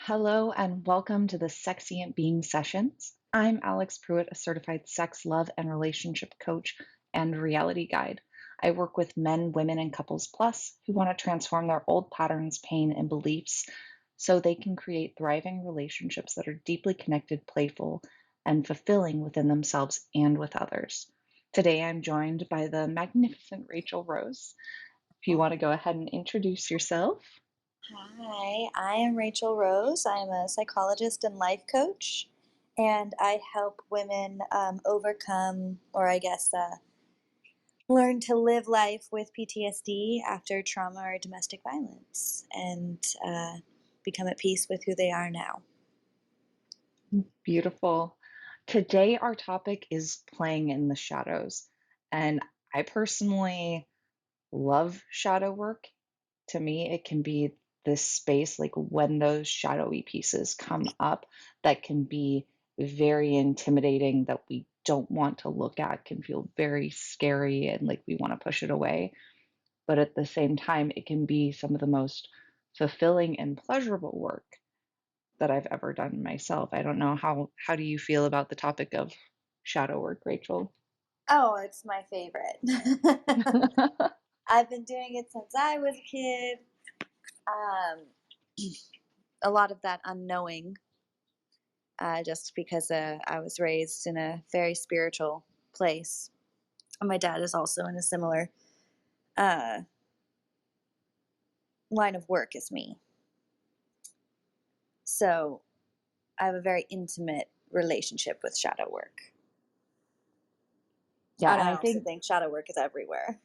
Hello and welcome to the Sexient Being Sessions. I'm Alix Pruett, a certified sex, love, and relationship coach and reality guide. I work with men, women, and couples plus who want to transform their old patterns, pain, and beliefs so they can create thriving relationships that are deeply connected, playful, and fulfilling within themselves and with others. Today, I'm joined by the magnificent RachelRose. If you want to go ahead and introduce yourself. Hi, I am Rachel Rose. I'm a psychologist and life coach, and I help women overcome, or I guess learn to live life with PTSD after trauma or domestic violence and become at peace with who they are now. Beautiful. Today, our topic is playing in the shadows. And I personally love shadow work. To me, it can be this space, like when those shadowy pieces come up, that can be very intimidating, that we don't want to look at, can feel very scary, and like we want to push it away. But at the same time, it can be some of the most fulfilling and pleasurable work that I've ever done myself. I don't know how do you feel about the topic of shadow work, Rachel? Oh, it's my favorite. I've been doing it since I was a kid. Um, a lot of that unknowing, just because I was raised in a very spiritual place. My dad is also in a similar uh, line of work as me. So I have a very intimate relationship with shadow work. Yeah, And and I I also think think shadow work is everywhere.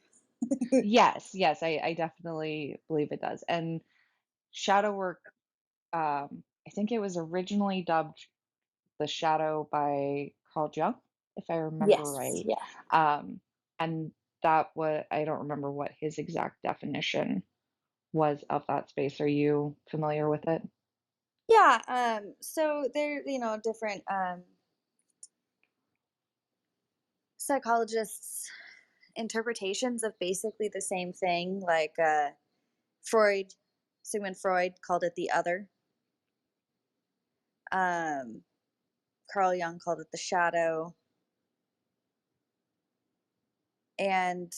yes, I definitely believe it does. And shadow work, I think it was originally dubbed the shadow by Carl Jung, if I remember Yes. right. Yeah. Um, and that was I don't remember what his exact definition was of that space. Are you familiar with it? Yeah. So there, different psychologists' interpretations of basically the same thing. Like Freud, Sigmund Freud called it the other. Um, Carl Jung called it the shadow. And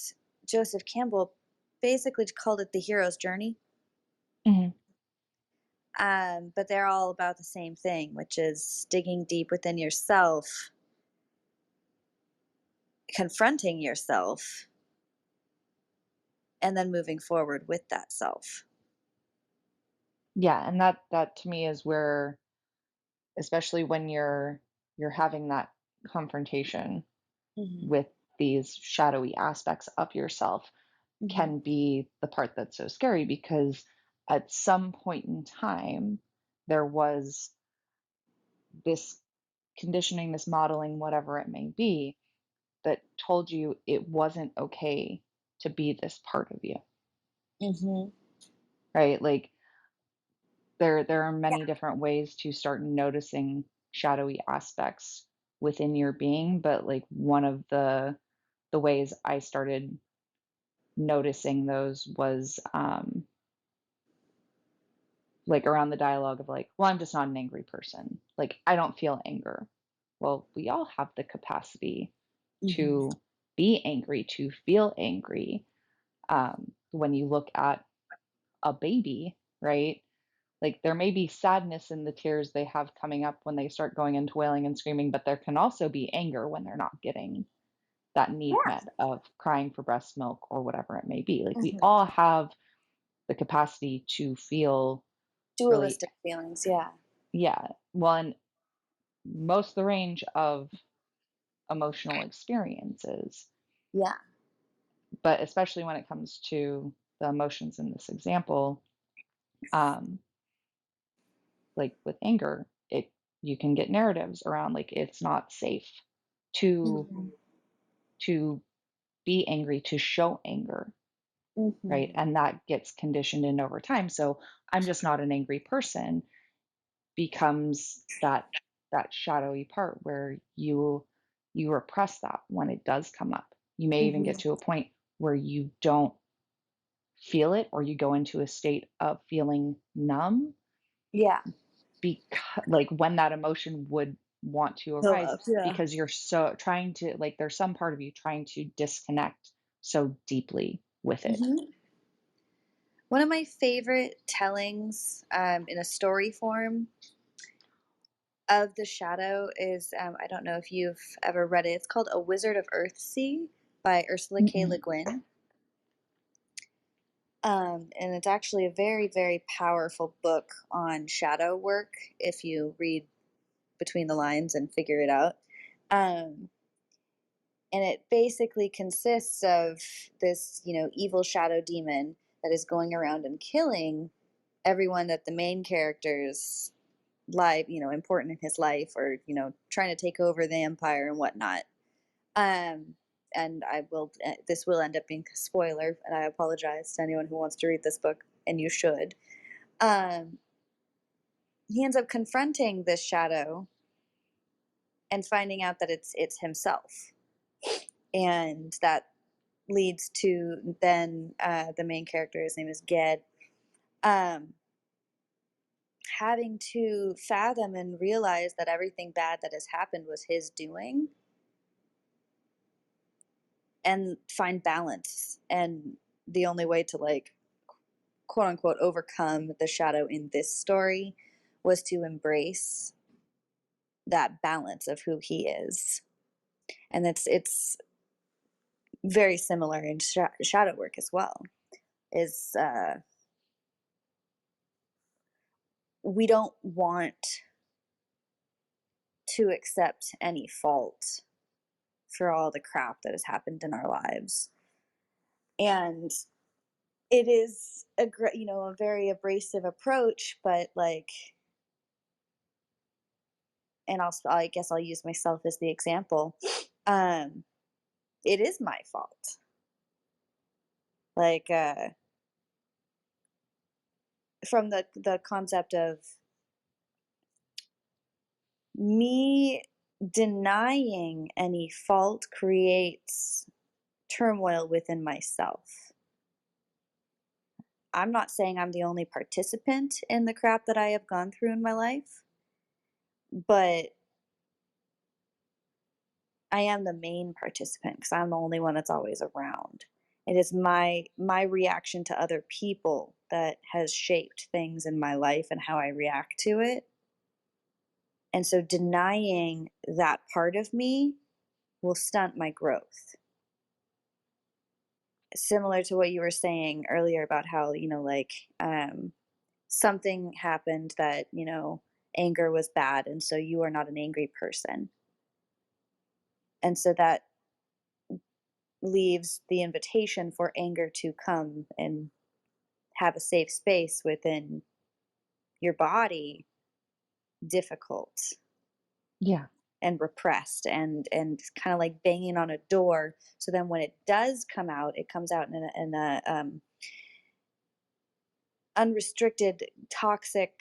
Joseph Campbell basically called it the hero's journey. Mhm. But they're all about the same thing, which is digging deep within yourself, confronting yourself, and then moving forward with that self. Yeah, and that to me is where, especially when you're having that confrontation Hmm. with these shadowy aspects of yourself, Hmm. can be the part that's so scary, because at some point in time there was this conditioning, this modeling, whatever it may be, that told you it wasn't okay to be this part of you, Hmm. right? Like there are Yeah. many different ways to start noticing shadowy aspects within your being, but like one of the ways I started noticing those was like around the dialogue of like, well, I'm just not an angry person. Like I don't feel anger. Well, we all have the capacity Hmm. to be angry, to feel angry. When you look at a baby, right? Like there may be sadness in the tears they have coming up when they start going into wailing and screaming, but there can also be anger when they're not getting that need Yeah. met of crying for breast milk or whatever it may be. Like we Hmm. all have the capacity to feel really, Dualistic feelings. Yeah. yeah. Well, and most of the range of emotional experiences, Yeah. but especially when it comes to the emotions in this example, um, like with anger, it you can get narratives around like it's not safe to Hmm. to be angry, to show anger, right? Hmm. And that gets conditioned in over time. So I'm just not an angry person becomes that shadowy part where you repress that when it does come up. You may even get Hmm. to a point where you don't feel it, or you go into a state of feeling numb, Yeah. because like when that emotion would want to Go arise up, yeah. because you're so trying to like there's some part of you trying to disconnect so deeply with it. Mhm. One of my favorite tellings, in a story form of the shadow is, I don't know if you've ever read it. It's called A Wizard of Earthsea by Ursula K. Le Mm-mm. Guin. And it's actually a very, very powerful book on shadow work if you read between the lines and figure it out. Um, and it basically consists of this, evil shadow demon that is going around and killing everyone that the main character's life, important in his life, or trying to take over the empire and whatnot. Um, and this will end up being a spoiler, and I apologize to anyone who wants to read this book, and you should. Um, he ends up confronting this shadow and finding out that it's himself, and that leads to then the main character, his name is Ged, um, having to fathom and realize that everything bad that has happened was his doing, and find balance. And the only way to, like, quote unquote overcome the shadow in this story was to embrace that balance of who he is. And it's very similar in shadow work as well. Is We don't want to accept any fault for all the crap that has happened in our lives. And it is a very abrasive approach, but like, and I guess I'll use myself as the example. Um, it is my fault. Like, from the concept of me denying any fault creates turmoil within myself. I'm not saying I'm the only participant in the crap that I have gone through in my life, but I am the main participant because I'm the only one that's always around. It is my reaction to other people that has shaped things in my life and how I react to it. And so denying that part of me will stunt my growth. Similar to what you were saying earlier about how, like, something happened that, anger was bad, and so you are not an angry person. And so that leaves the invitation for anger to come and have a safe space within your body difficult Yeah. and repressed, and kind of like banging on a door. So then when it does come out, it comes out in a unrestricted toxic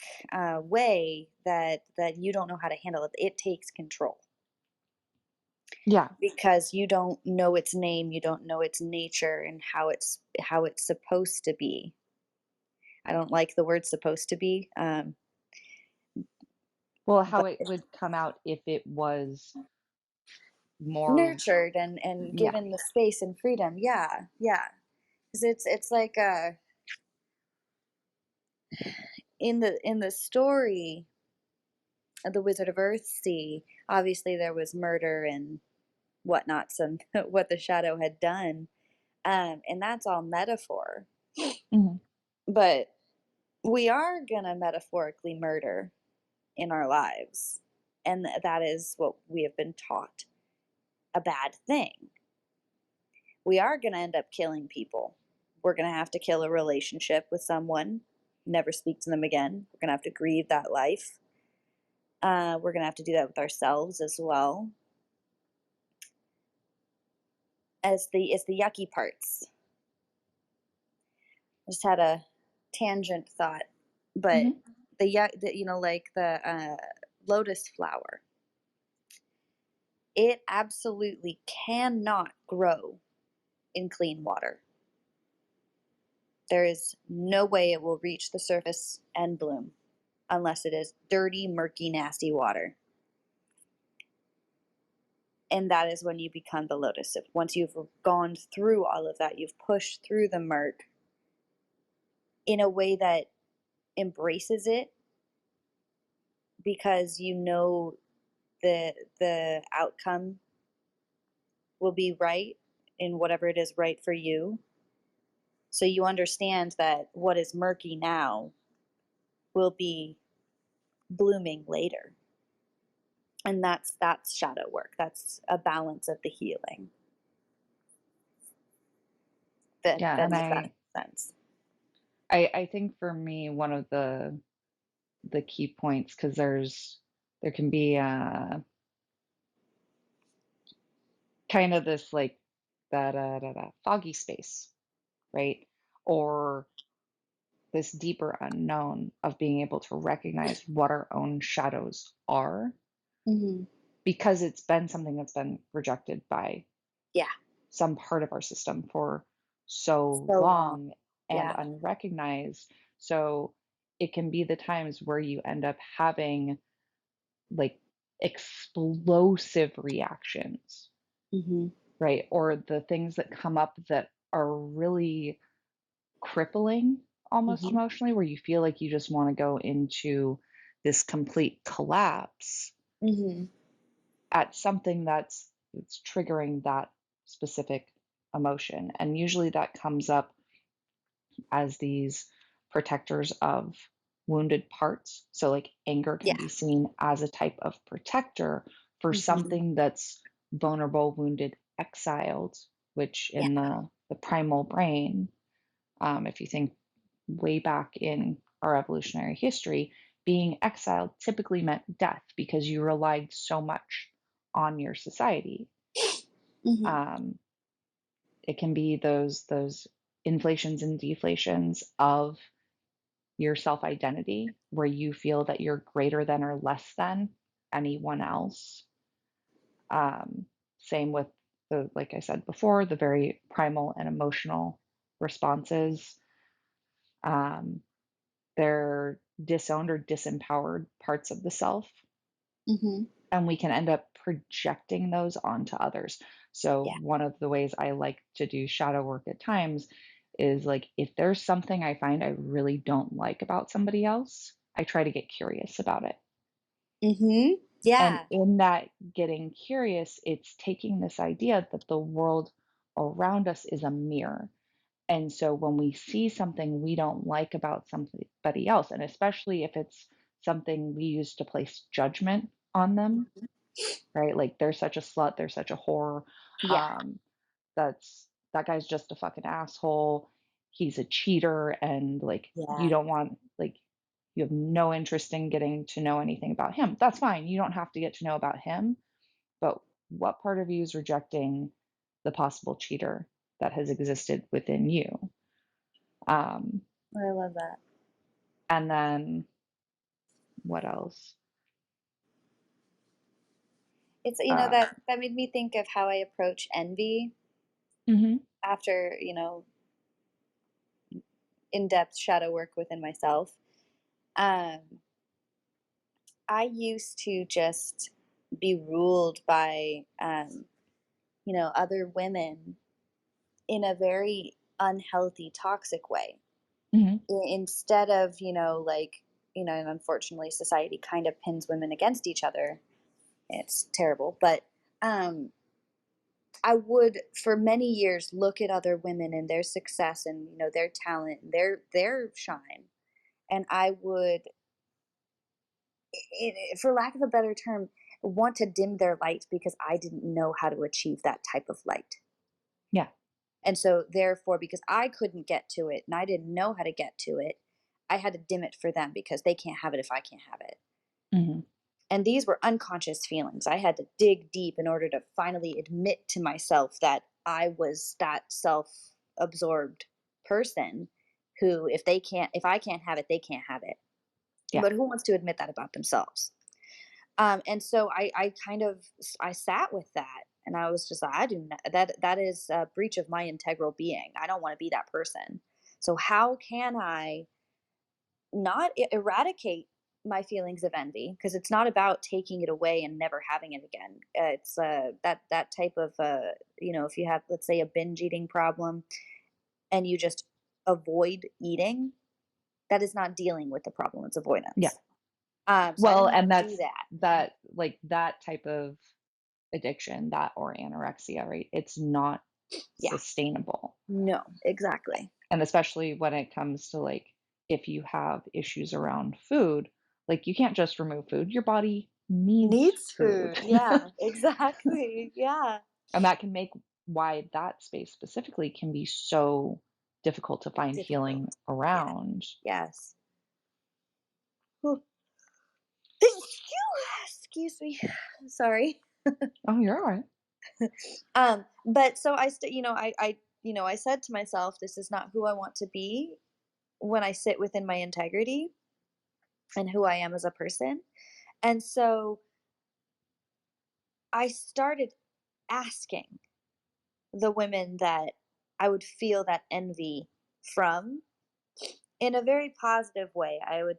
way that you don't know how to handle it. It takes control Yeah. because you don't know its name, you don't know its nature, and how it's supposed to be. I don't like the word supposed to be. Well, how But it would come out if it was more nurtured and yeah. given the space and freedom. Yeah, yeah. Because it's like, in the story of the Wizard of Earthsea, obviously there was murder and whatnot, some what the shadow had done, and that's all metaphor. Mhm. But we are gonna metaphorically murder in our lives, and that is what we have been taught, a bad thing. We are gonna end up killing people. We're gonna have to kill a relationship with someone, never speak to them again. We're gonna have to grieve that life. We're gonna have to do that with ourselves as well. As the yucky parts. I just had a tangent thought, but Mhm. like the lotus flower, it absolutely cannot grow in clean water. There is no way it will reach the surface and bloom. unless it is dirty, murky, nasty water. And that is when you become the lotus. Once you've gone through all of that, you've pushed through the murk in a way that embraces it, because you know the outcome will be right in whatever it is right for you. So you understand that what is murky now will be blooming later. And that's shadow work. That's a balance of the healing. Yeah, That and makes that sense. I think for me one of the key points, because there can be kind of this like foggy space, right? Or this deeper unknown of being able to recognize what our own shadows are, Hmm. because it's been something that's been rejected by Yeah. some part of our system for so So long. long and Yeah. unrecognized. So it can be the times where you end up having like explosive reactions, Hmm. right? Or the things that come up that are really crippling almost Hmm. emotionally, where you feel like you just want to go into this complete collapse Hmm. at something that's triggering that specific emotion. And usually that comes up as these protectors of wounded parts. So, like, anger can Yeah. be seen as a type of protector for Hmm. something that's vulnerable, wounded, exiled, which Yeah. in the primal brain, if you think way back in our evolutionary history, being exiled typically meant death because you relied so much on your society. Hmm. Um, it can be those inflations and deflations of your self identity, where you feel that you're greater than or less than anyone else. Um, Same with like I said before, the very primal and emotional responses. Um, they're disowned or disempowered parts of the self, Hmm. and we can end up projecting those onto others. So, Yeah. one of the ways I like to do shadow work at times is like if there's something I find I really don't like about somebody else, I try to get curious about it. Hmm. And Yeah. in that getting curious, it's taking this idea that the world around us is a mirror. And so when we see something we don't like about somebody else, and especially if it's something we use to place judgment on them, right? Like they're such a slut, they're such a whore. Yeah. Um, that guy's just a fucking asshole. He's a cheater, and like you Yeah. don't want like you have no interest in getting to know anything about him. That's fine. You don't have to get to know about him, but what part of you is rejecting the possible cheater that has existed within you? Um, I love that. and then what else? It's, Uh, that made me think of how I approach envy mhm, after, in-depth shadow work within myself. Um, I used to just be ruled by, other women in a very unhealthy, toxic way. mhm, Instead of, and unfortunately, society kind of pins women against each other. It's terrible. But um, I would, for many years, look at other women and their success and, their talent and their shine. And I would, for lack of a better term, want to dim their light because I didn't know how to achieve that type of light. yeah, And so, therefore, because I couldn't get to it and I didn't know how to get to it, I had to dim it for them because they can't have it if I can't have it. mhm, And these were unconscious feelings. I had to dig deep in order to finally admit to myself that I was that self absorbed person who, if I can't have it, they can't have it. yeah, But who wants to admit that about themselves? And so I kind of, I sat with that, and I was just like, I do not, that is a breach of my integral being. I don't want to be that person. So how can I not eradicate my feelings of envy, because it's not about taking it away and never having it again. It's that type of if you have, let's say, a binge eating problem and you just avoid eating, that is not dealing with the problem, it's Yeah. avoidance. So I don't Well, want and to do that's that. that like that type of addiction, that or anorexia, right? It's not Yeah. sustainable. No, exactly. And especially when it comes to like if you have issues around food, like you can't just remove food. Your body needs Needs food. food. Yeah, exactly. Yeah. And that can make why that space specifically can be so difficult to find Difficult. healing Yeah. around. Yes. Whew. Excuse me. Sorry. Oh, you're all right. But so I said to myself, this is not who I want to be when I sit within my integrity and who I am as a person. And so I started asking the women that I would feel that envy from in a very positive way. I would,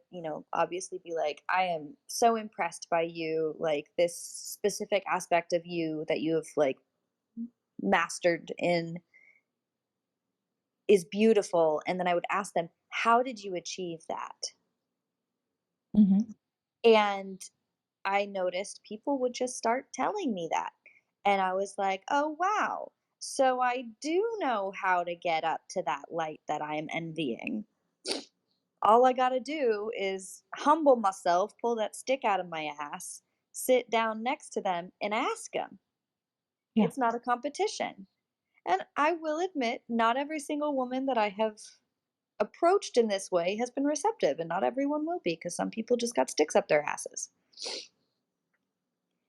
obviously be like, I am so impressed by you, like this specific aspect of you that you have like mastered in is beautiful. And then I would ask them, how did you achieve that? Mhm. And I noticed people would just start telling me that. And I was like, oh, wow. So I do know how to get up to that light that I am envying. All I got to do is humble myself, pull that stick out of my ass, sit down next to them, and ask them. Yeah. It's not a competition. And I will admit, not every single woman that I have approached in this way has been receptive, and not everyone will be, because some people just got sticks up their asses.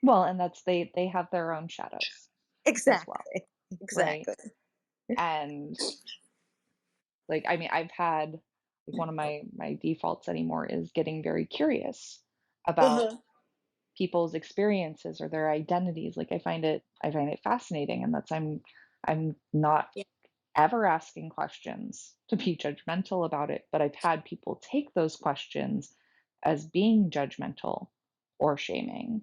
Well, and that's they have their own shadows as well, Exactly. right? Exactly. And like I mean, I've had like one of my defaults anymore is getting very curious about Uh-huh. people's experiences or their identities. Like I find it fascinating, and I'm not Yeah. ever asking questions to be judgmental about it, but I've had people take those questions as being judgmental or shaming.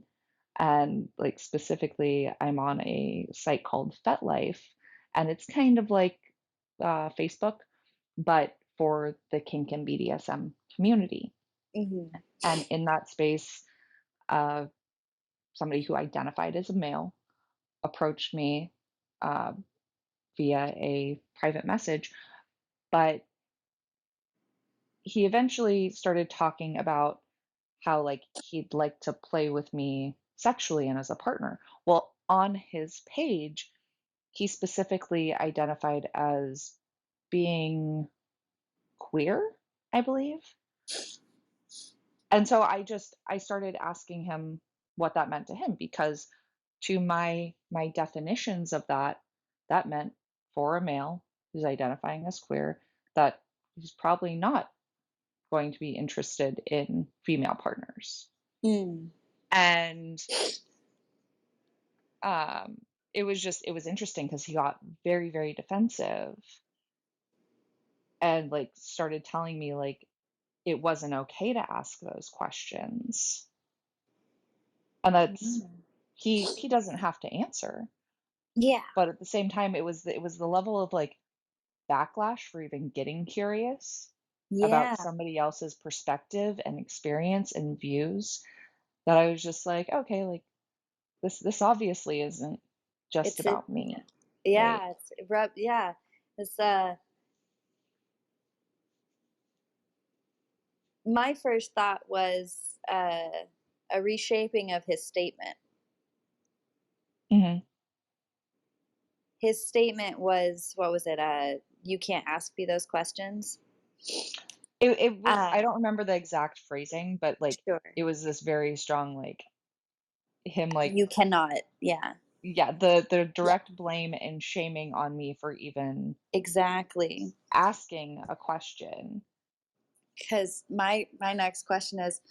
And like specifically, I'm on a site called FetLife, and it's kind of like Facebook, but for the kink and BDSM community. Mhm. And in that space, uh, somebody who identified as a male approached me uh, via a private message, but he eventually started talking about how like he'd like to play with me sexually and as a partner. Well, on his page, he specifically identified as being queer, I believe. And so I started asking him what that meant to him because to my definitions of that, that meant for a male who's identifying as queer that he's probably not going to be interested in female partners. Mm. And um it was interesting because he got very, very defensive and like started telling me like it wasn't okay to ask those questions. And that's Mm. he doesn't have to answer. Yeah. But at the same time, it was the level of like backlash for even getting curious about Yeah. somebody else's perspective and experience and views that I was just like, okay, like this obviously isn't just It's a about me, right? yeah, it's yeah. It's my first thought was a reshaping of his statement. Mhm. His statement was, what was it? You can't ask me those questions. It was Uh I don't remember the exact phrasing, but like sure. it was this very strong like him like You cannot. Yeah. yeah, the Yeah. direct blame and shaming on me for even Exactly. asking a question. Because my next question is,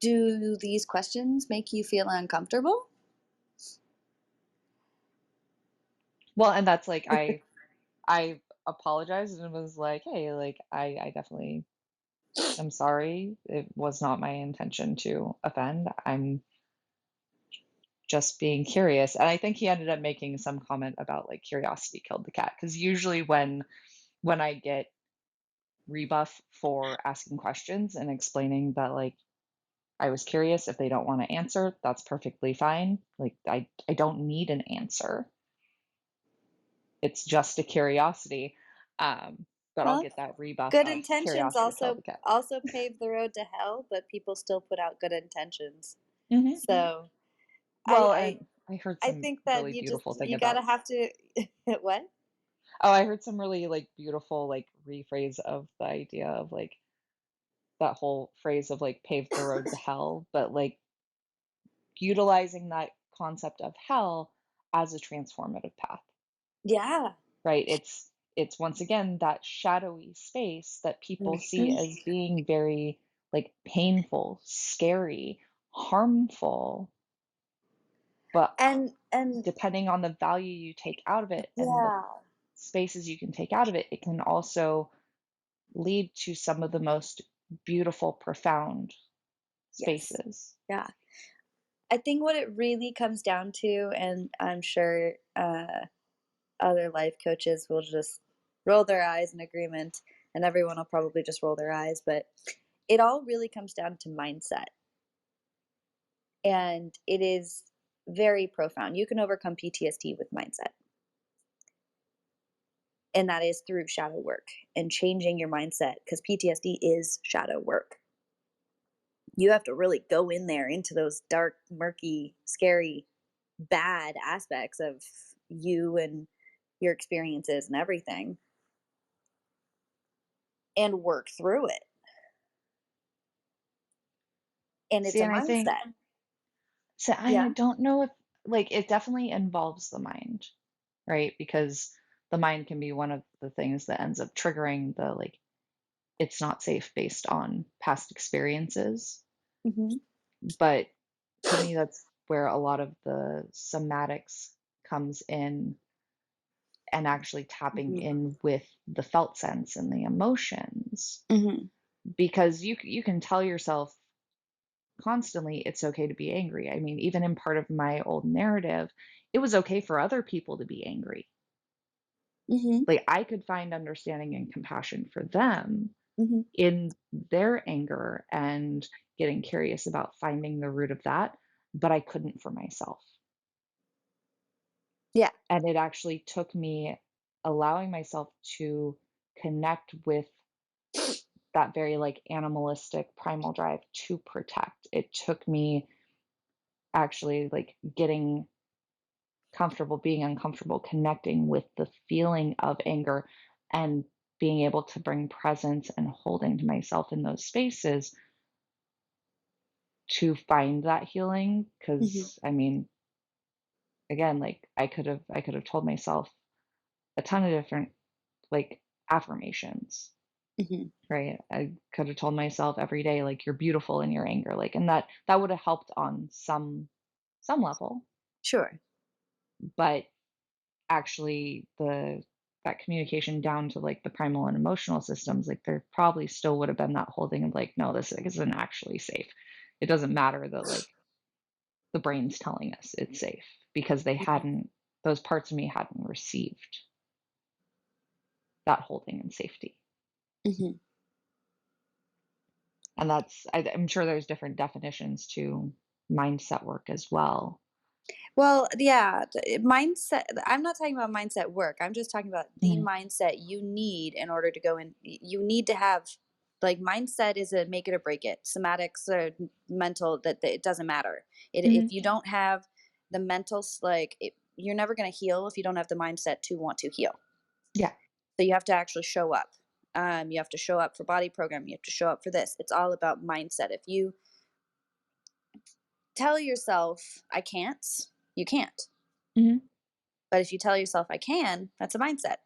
do these questions make you feel uncomfortable? Well, and that's like I apologized and was like, "Hey, like I definitely I'm sorry. It was not my intention to offend. I'm just being curious. And I think he ended up making some comment about like curiosity killed the cat. Because usually when I get rebuff for asking questions and explaining that like I was curious, if they don't want to answer, that's perfectly fine. Like I don't need an answer. It's just a curiosity. But I'll Well, get that rebuff good of intentions curiosity killed also the cat. pave the road to hell, but people still put out good intentions. Hmm. So Well, I and I heard I some think that really beautiful thing you gotta about. have to what? Oh, I heard some really like beautiful like rephrase of the idea of like that whole phrase of like paved the road to hell, but like utilizing that concept of hell as a transformative path, Yeah. right? It's once again that shadowy space that people see Mhm. as being very like painful, scary, harmful, but And depending on the value you take out of it and the yeah. spaces you can take out of it, it can also lead to some of the most beautiful, profound Yes. spaces. Yeah. I think what it really comes down to, and I'm sure other life coaches will just roll their eyes in agreement, and everyone will probably just roll their eyes, but it all really comes down to mindset. And it is very profound. You can overcome PTSD with mindset. And that is through shadow work and changing your mindset because PTSD is shadow work. You have to really go in there into those dark, murky, scary, bad aspects of you and your experiences and everything and work through it. And it's See, a and I think, mindset. so I Yeah. don't know if, like, it definitely involves the mind, right? Because the mind can be one of the things that ends up triggering the, like, it's not safe based on past experiences. Hmm. But to me, that's where a lot of the somatics comes in and actually tapping Hmm. in with the felt sense and the emotions. Hmm. Because you can tell yourself constantly it's okay to be angry. I mean, even in part of my old narrative, it was okay for other people to be angry. Hmm. Like I could find understanding and compassion for them Hmm. in their anger and getting curious about finding the root of that, but I couldn't for myself. Yeah. And it actually took me allowing myself to connect with that very like animalistic primal drive to protect. It took me actually like getting comfortable being uncomfortable, connecting with the feeling of anger and being able to bring presence and holding to myself in those spaces to find that healing. Hmm. Because I mean, again, like I could have told myself a ton of different like affirmations, Hmm. right? I could have told myself every day like you're beautiful in your anger, like, and that would have helped on some level. Sure. But actually the that communication down to like the primal and emotional systems, like there probably still would have been that whole thing of like, no, this isn't actually safe. It doesn't matter that like the brain's telling us it's safe because they Hmm. hadn't those parts of me hadn't received that holding and safety. Hmm. And I'm sure there's different definitions to mindset work as well. Well, yeah, mindset. I'm not talking about mindset work. I'm just talking about the Mhm. mindset you need in order to go in. You need to have, like, mindset is a make it or break it. Somatics or mental, that it doesn't matter. If Mhm. you don't have the mental, you're never going to heal if you don't have the mindset to want to heal. Yeah. So you have to actually show up. You have to show up for body program. You have to show up for this. It's all about mindset. If you tell yourself, I can't, you can't. Mhm. But if you tell yourself, I can, that's a mindset.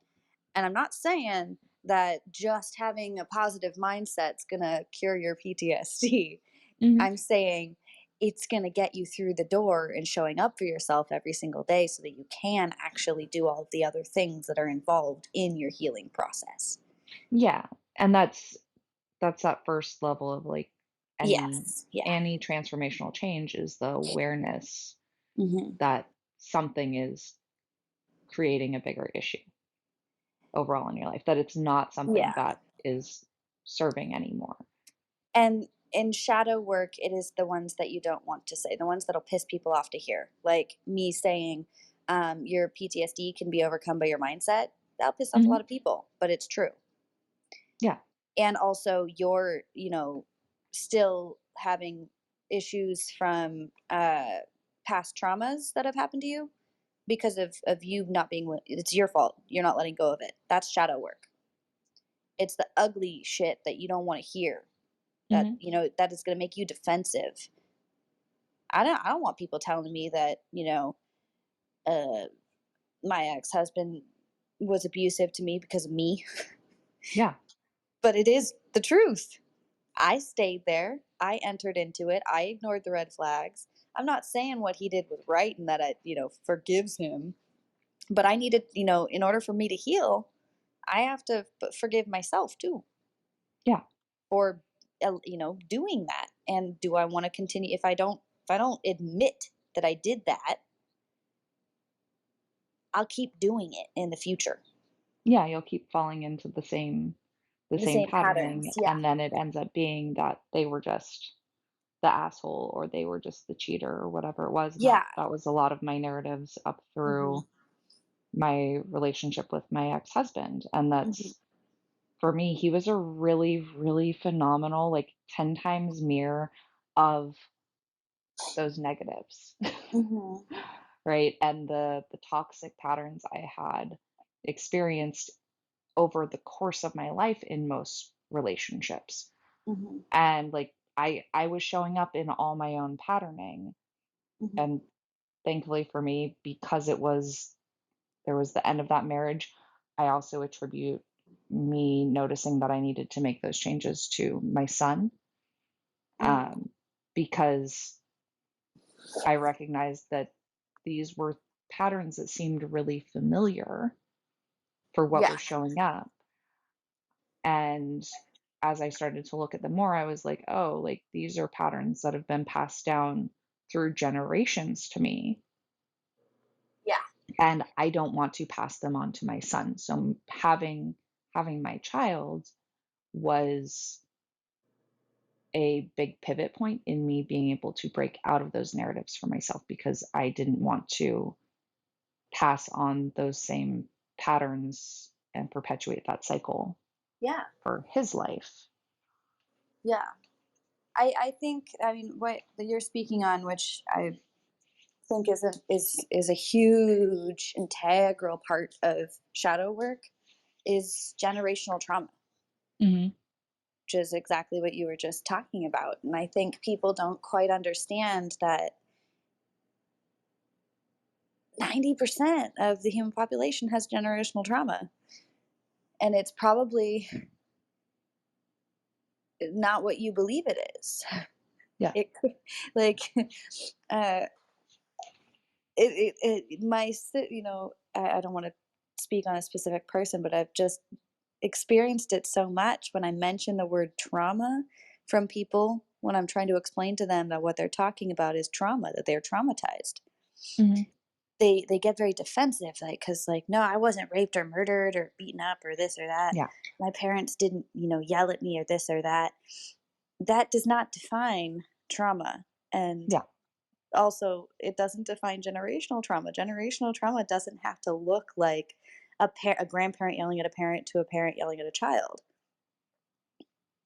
And I'm not saying that just having a positive mindset's going to cure your PTSD. Mhm. I'm saying it's going to get you through the door and showing up for yourself every single day so that you can actually do all of the other things that are involved in your healing process. Yeah. And that's that first level of, like, any Yes. Yeah. any transformational change is the awareness Hmm. that something is creating a bigger issue overall in your life, that it's not something Yeah. that is serving anymore. And in shadow work, it is the ones that you don't want to say, the ones that'll piss people off to hear. Like me saying, your PTSD can be overcome by your mindset. That'll piss off a Mhm. lot of people, but it's true. Yeah. And also, you're, still having issues from past traumas that have happened to you because of you not being, it's your fault. You're not letting go of it. That's shadow work. It's the ugly shit that you don't want to hear, that Mhm. that is going to make you defensive. I don't want people telling me that, uh my ex-husband was abusive to me because of me. Yeah. But it is the truth. I stayed there. I entered into it. I ignored the red flags. I'm not saying what he did was right and that I, forgives him, but I needed, in order for me to heal, I have to forgive myself too Yeah. for doing that. And do I want to continue? If I don't admit that I did that, I'll keep doing it in the future. Yeah, you'll keep falling into the The same same patterns. patterning, Yeah. and then it ends up being that they were just the asshole or they were just the cheater or whatever it was, and Yeah. that was a lot of my narratives up Mhm. through my relationship with my ex-husband, and Mhm. that's for me, he was a really, really phenomenal, like, 10 times mirror of those negatives, Mhm. right? And the toxic patterns I had experienced over the course of my life in most relationships. Mhm. And, like, I was showing up in all my own patterning, Mhm. and thankfully for me, because there was the end of that marriage, I also attribute me noticing that I needed to make those changes to my son, Mhm. um, because I recognized that these were patterns that seemed really familiar for what Yeah. was showing up. And as I started to look at them more, I was like, oh, like these are patterns that have been passed down through generations to me. Yeah. And I don't want to pass them on to my son. So having my child was a big pivot point in me being able to break out of those narratives for myself because I didn't want to pass on those same patterns and perpetuate that cycle Yeah. for his life. Yeah. I think, I mean, what that you're speaking on, which I think is a huge integral part of shadow work, is generational trauma, Mhm. which is exactly what you were just talking about. And I think people don't quite understand that 90% of the human population has generational trauma. And it's probably not what you believe it is. Yeah. It could, like, uh, I don't want to speak on a specific person, but I've just experienced it so much when I mention the word trauma from people when I'm trying to explain to them that what they're talking about is trauma, that they're traumatized. Mhm. They get very defensive, like, because, like, no, I wasn't raped or murdered or beaten up or this or that. Yeah. My parents didn't, yell at me or this or that. That does not define trauma. And Yeah. also, it doesn't define generational trauma. Generational trauma doesn't have to look like a grandparent yelling at a parent to a parent yelling at a child.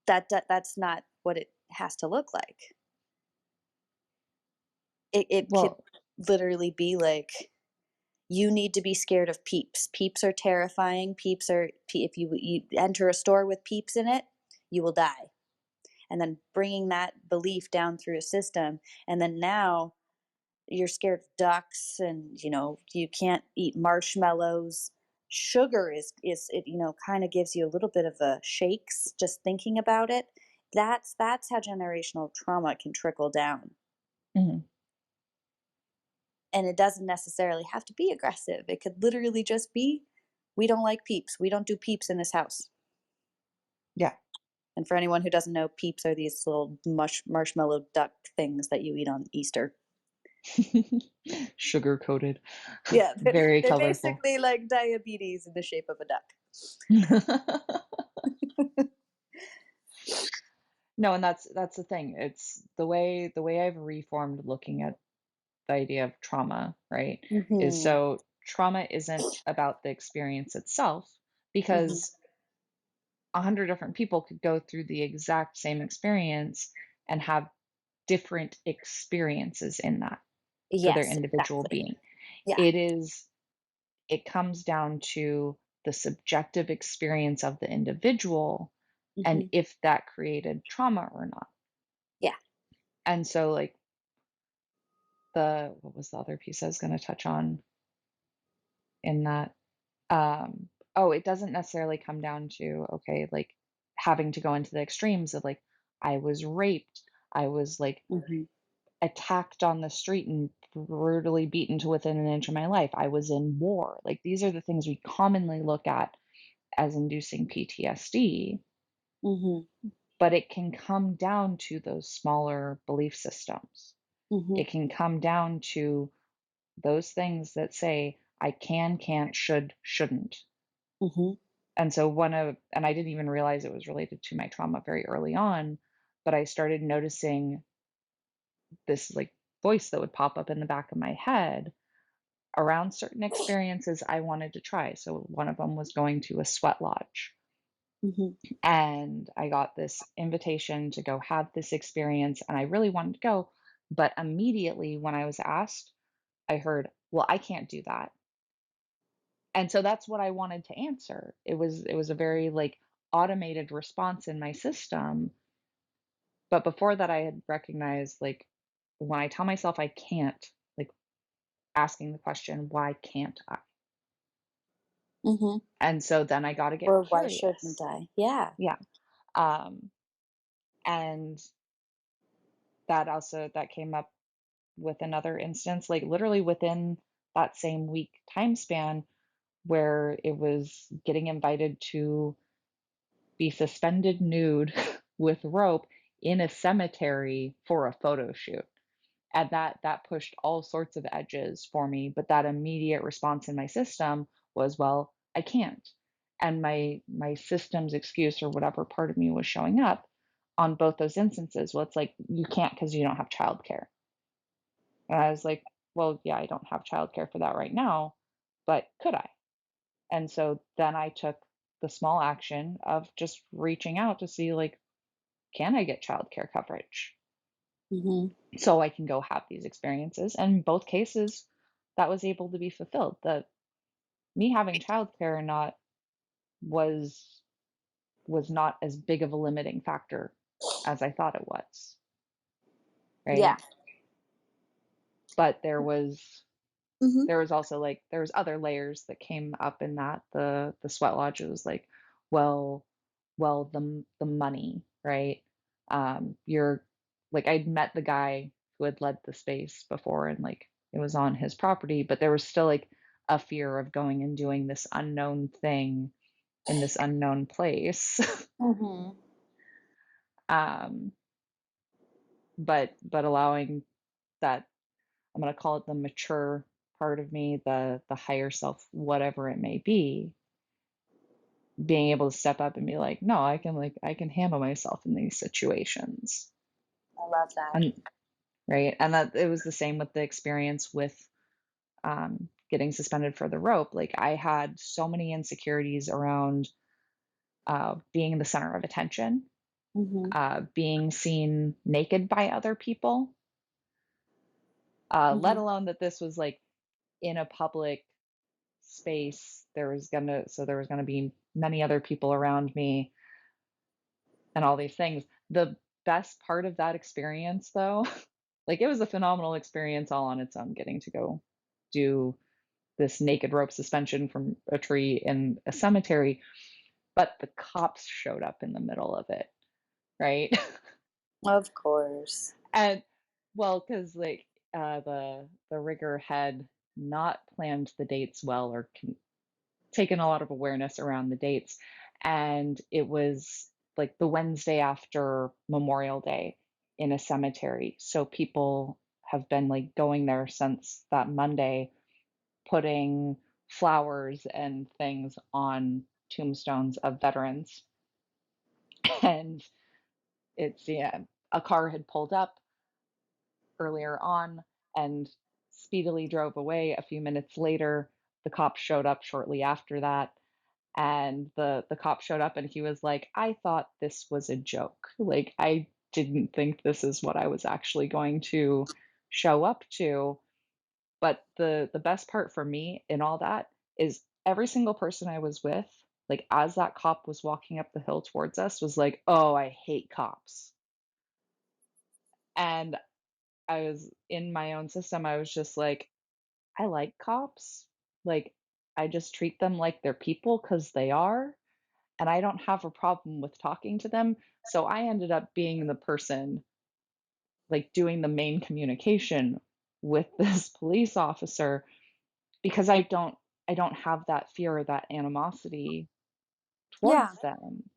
That's not what it has to look like. It could Well, literally be like, you need to be scared of peeps. Peeps are terrifying. If you enter a store with peeps in it, you will die. And then bringing that belief down through a system, and then now you're scared of ducks, and you can't eat marshmallows. Sugar is it, kind of gives you a little bit of a shakes just thinking about it. That's how generational trauma can trickle down. mhm. And it doesn't necessarily have to be aggressive. It could literally just be, we don't like peeps. We don't do peeps in this house. Yeah. And for anyone who doesn't know, peeps are these little marshmallow duck things that you eat on Easter. Sugar coated, Yeah, very they're colorful. basically like diabetes in the shape of a duck. No, and that's the thing. It's the way I've reformed looking at the idea of trauma, right? Is Mhm. so trauma isn't about the experience itself Mhm. because 100 different people could go through the exact same experience and have different experiences in that for their Yes, individual exactly. being. Yeah. It is it comes down to the subjective experience of the individual and Mhm. if that created trauma or not. Yeah. And so like the what was the other piece I was going to touch on in that oh, it doesn't necessarily come down to okay, like having to go into the extremes of like I was raped, I was like Mhm. attacked on the street and brutally beaten to within an inch of my life. I was in war. Like these are the things we commonly look at as inducing PTSD, Mhm. but it can come down to those smaller belief systems. Mhm. It can come down to those things that say, I can, can't, should, shouldn't. Mhm. And so and I didn't even realize it was related to my trauma very early on, but I started noticing this like voice that would pop up in the back of my head around certain experiences I wanted to try. So one of them was going to a sweat lodge. Mhm. And I got this invitation to go have this experience, and I really wanted to go. But immediately when I was asked, I heard, well, I can't do that. And so that's what I wanted to answer. It was a very like automated response in my system. But before that, I had recognized like when I tell myself I can't, like asking the question, why can't I? Mhm. And so then I got to get Or why shouldn't curious. I? Yeah. Yeah. Um, and that came up with another instance, like literally within that same week time span, where it was getting invited to be suspended nude with rope in a cemetery for a photo shoot. And that pushed all sorts of edges for me, but that immediate response in my system was, well, I can't. And my system's excuse or whatever part of me was showing up on both those instances, well, it's like you can't because you don't have childcare. And I was like, well, yeah, I don't have childcare for that right now, but could I? And so then I took the small action of just reaching out to see like, can I get childcare coverage Mhm. so I can go have these experiences? And in both cases, that was able to be fulfilled. The me having childcare or not was was not as big of a limiting factor as I thought it was, Yeah. right? But Mhm. there was also like there was other layers that came up in that the sweat lodge was like well the money, right? You're like I'd met the guy who had led the space before and like it was on his property, but there was still like a fear of going and doing this unknown thing in this unknown place. Mhm. um but allowing that, I'm going to call it the mature part of me, the higher self, whatever it may be, being able to step up and be no, I can handle myself in these situations. I love that. And right, and that it was the same with the experience with getting suspended for the rope. Like I had so many insecurities around being the center of attention, Mhm. being seen naked by other people, let Mhm. alone that this was like in a public space. There was gonna be many other people around me and all these things. The best part of that experience though, like it was a phenomenal experience all on its own, getting to go do this naked rope suspension from a tree in a cemetery, but the cops showed up in the middle of it, right? Of course. And well, because like the rigger had not planned the dates well or taken a lot of awareness around the dates, and it was like the Wednesday after Memorial Day in a cemetery. So people have been like going there since that Monday, putting flowers and things on tombstones of veterans. And it's, yeah, a car had pulled up earlier on and speedily drove away. A few minutes later, the cop showed up shortly after that. And the cop showed up and he was like, I thought this was a joke. Like, I didn't think this is what I was actually going to show up to. But the best part for me in all that is every single person I was with, like as that cop was walking up the hill towards us, was like, "Oh, I hate cops." And I was in my own system, I was just like, "I like cops." Like, I just treat them like they're people because they are, and I don't have a problem with talking to them. So I ended up being the person, like, doing the main communication with this police officer because I don't have that fear or that animosity Yeah. towards them.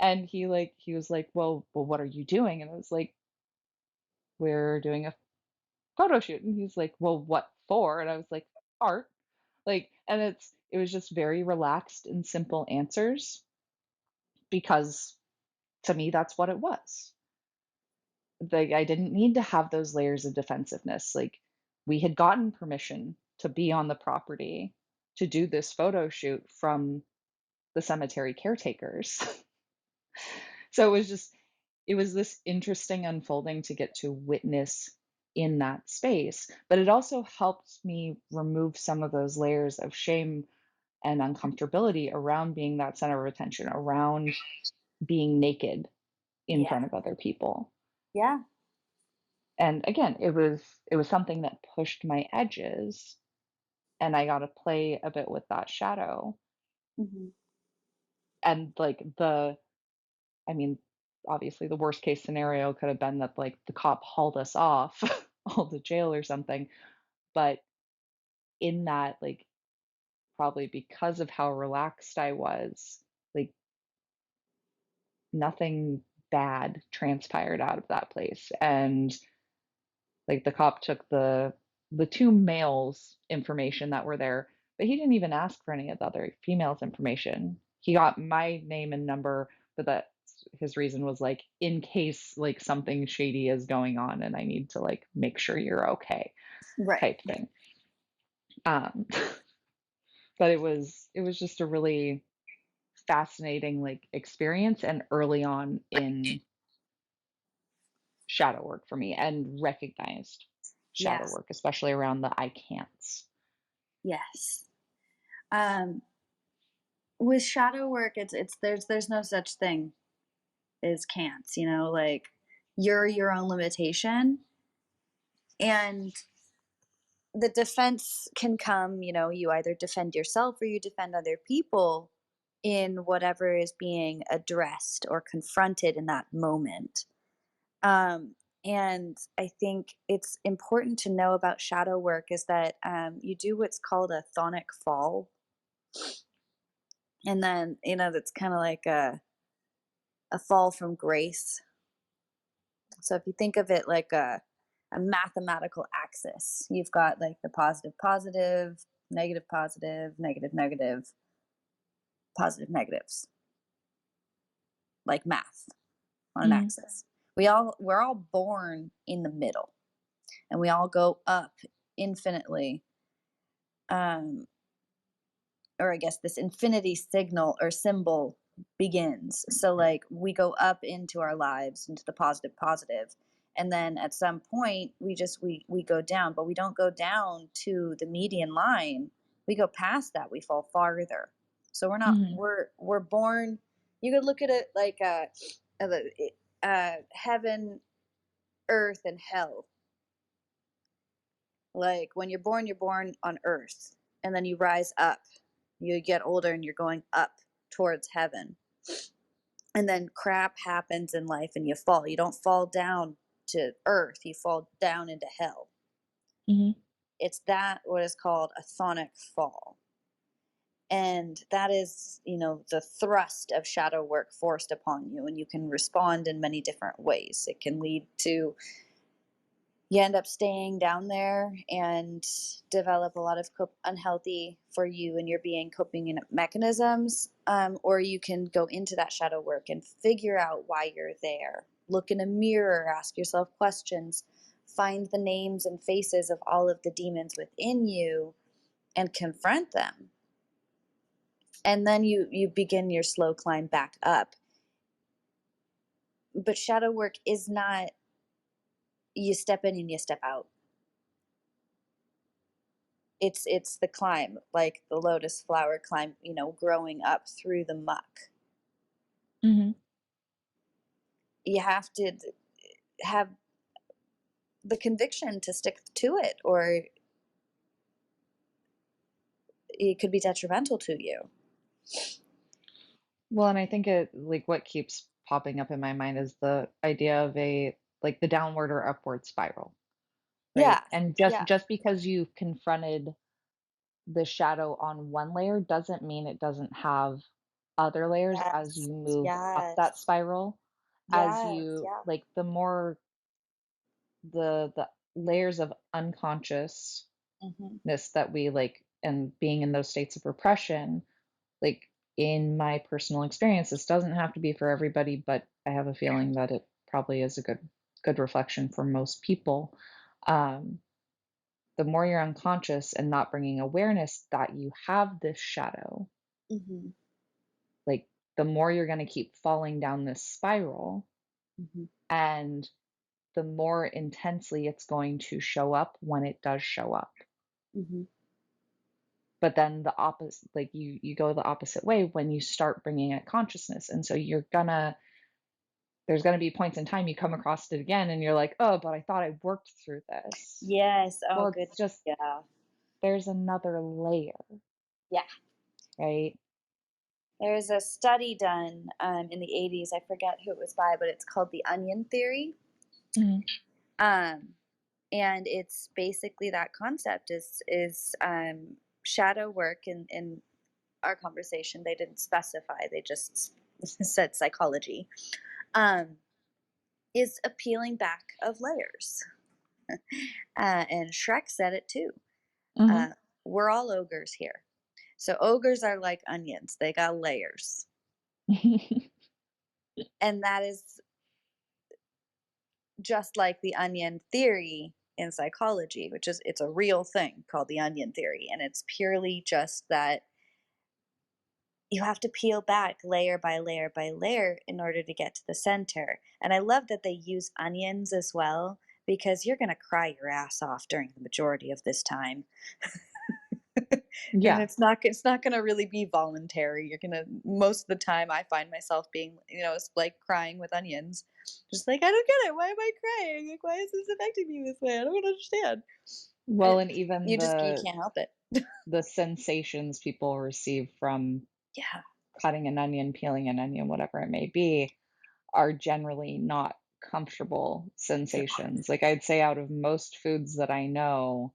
And he was like, "Well, what are you doing?" And I was like, "We're doing a photo shoot." And he's like, "Well, what for?" And I was like, "Art." Like, and it was just very relaxed and simple answers because to me that's what it was. Like, I didn't need to have those layers of defensiveness. Like, we had gotten permission to be on the property to do this photo shoot from the cemetery caretakers. So it was this interesting unfolding to get to witness in that space, but it also helped me remove some of those layers of shame and uncomfortability around being that center of attention, around being naked in Yeah. front of other people. Yeah. And again, it was something that pushed my edges, and I got to play a bit with that shadow. Mhm. And like the I mean, obviously the worst case scenario could have been that like the cop hauled us off all to jail or something, but in that, like, probably because of how relaxed I was, like, nothing bad transpired out of that place. And like the cop took the two males information that were there, but he didn't even ask for any of the other females information. He got my name and number, but that his reason was like in case like something shady is going on and I need to like make sure you're okay Right. type thing. Um but it was just a really fascinating like experience and early on in shadow work for me and recognized shadow Yes. work, especially around the I can'ts. Yes. Um, with shadow work, it's there's no such thing as can'ts, like you're your own limitation. And the defense can come, you either defend yourself or you defend other people in whatever is being addressed or confronted in that moment. Um, and I think it's important to know about shadow work is that you do what's called a chthonic fall. And then, that's kind of like a fall from grace. So if you think of it like a mathematical axis, you've got like the positive, positive, negative, positive, negative, negative, positive, negatives, like math on an Mhm, axis. We're all born in the middle, and we all go up infinitely. Um, or I guess this infinity signal or symbol begins. So like we go up into our lives into the positive positive, and then at some point we go down, but we don't go down to the median line. We go past that, we fall farther. So mhm, we're born. You could look at it like heaven, earth, and hell. Like when you're born on earth, and then you rise up. You get older and you're going up towards heaven. And then crap happens in life and you fall. You don't fall down to earth, you fall down into hell. mhm, It's that what is called a chthonic fall. And that is, the thrust of shadow work forced upon you, and you can respond in many different ways. It can lead to you end up staying down there and develop a lot of unhealthy for you and your being coping mechanisms, or you can go into that shadow work and figure out why you're there. Look in a mirror, ask yourself questions, find the names and faces of all of the demons within you, and confront them. And then you begin your slow climb back up. But shadow work is not you step in and you step out. It's the climb, like the lotus flower climb, growing up through the muck. Mhm. You have to have the conviction to stick to it, or it could be detrimental to you. Well, and I think it like what keeps popping up in my mind is the idea of a like the downward or upward spiral, right? Yeah. And Yeah. just because you've confronted the shadow on one layer doesn't mean it doesn't have other layers as Yes. you move up that Yes. spiral. As Yes. you Yeah. like the more the layers of unconsciousness Hmm. that we like and being in those states of repression, like in my personal experience, this doesn't have to be for everybody, but I have a feeling that it probably is a good reflection for most people. Um, the more you're unconscious and not bringing awareness that you have this shadow, Hmm. like the more you're going to keep falling down this spiral, Hmm. and the more intensely it's going to show up when it does show up. Hmm. But then the opposite, like you go the opposite way when you start bringing it consciousness, and so there's gonna be points in time you come across it again, and you're like, oh, but I thought I worked through this. Yes. Oh, Well, good. it's just Yeah. there's another layer, Yeah. right? There's a study done in the 80s. I forget who it was by, but it's called the onion theory. Mhm. Um, and it's basically that concept is shadow work. In our conversation, they didn't specify, they just said psychology, um, is a peeling back of layers. And Shrek said it too. Mhm. uh, we're all ogres here. So ogres are like onions, they got layers. And that is just like the onion theory in psychology, which is it's a real thing called the onion theory, and it's purely just that you have to peel back layer by layer by layer in order to get to the center. And I love that they use onions as well, because you're going to cry your ass off during the majority of this time. And Yeah. it's not going to really be voluntary. You're going to most of the time I find myself being, it's like crying with onions. Just like, I don't get it. Why am I crying? Like, why is this affecting me this way? I don't understand. And Well, and even you can't help it. the sensations people receive from Yeah. cutting an onion, peeling an onion, whatever it may be, are generally not comfortable They're sensations. Like I'd say out of most foods that I know,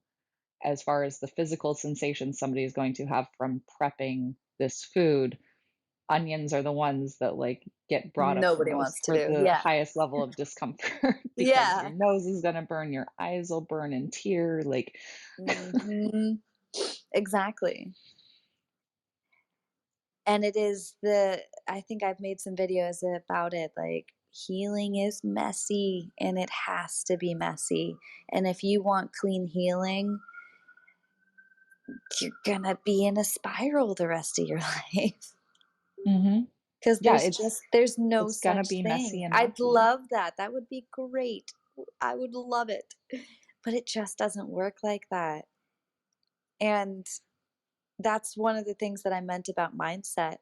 as far as the physical sensation somebody is going to have from prepping this food, onions are the ones that like get brought up the nobody most wants to for do. the Yeah. highest level of discomfort because your Yeah. nose is going to burn, your eyes will burn and tear like Mhm. Exactly. And it is the I think I've made some videos about it, like, healing is messy, and it has to be messy, and if you want clean healing, you're gonna be in a spiral the rest of your life. mhm. Because Yeah, there's no it's going to such be messy thing. and I'd mucky. love that, that would be great. I would love it, but it just doesn't work like that, and that's one of the things that I meant about mindset.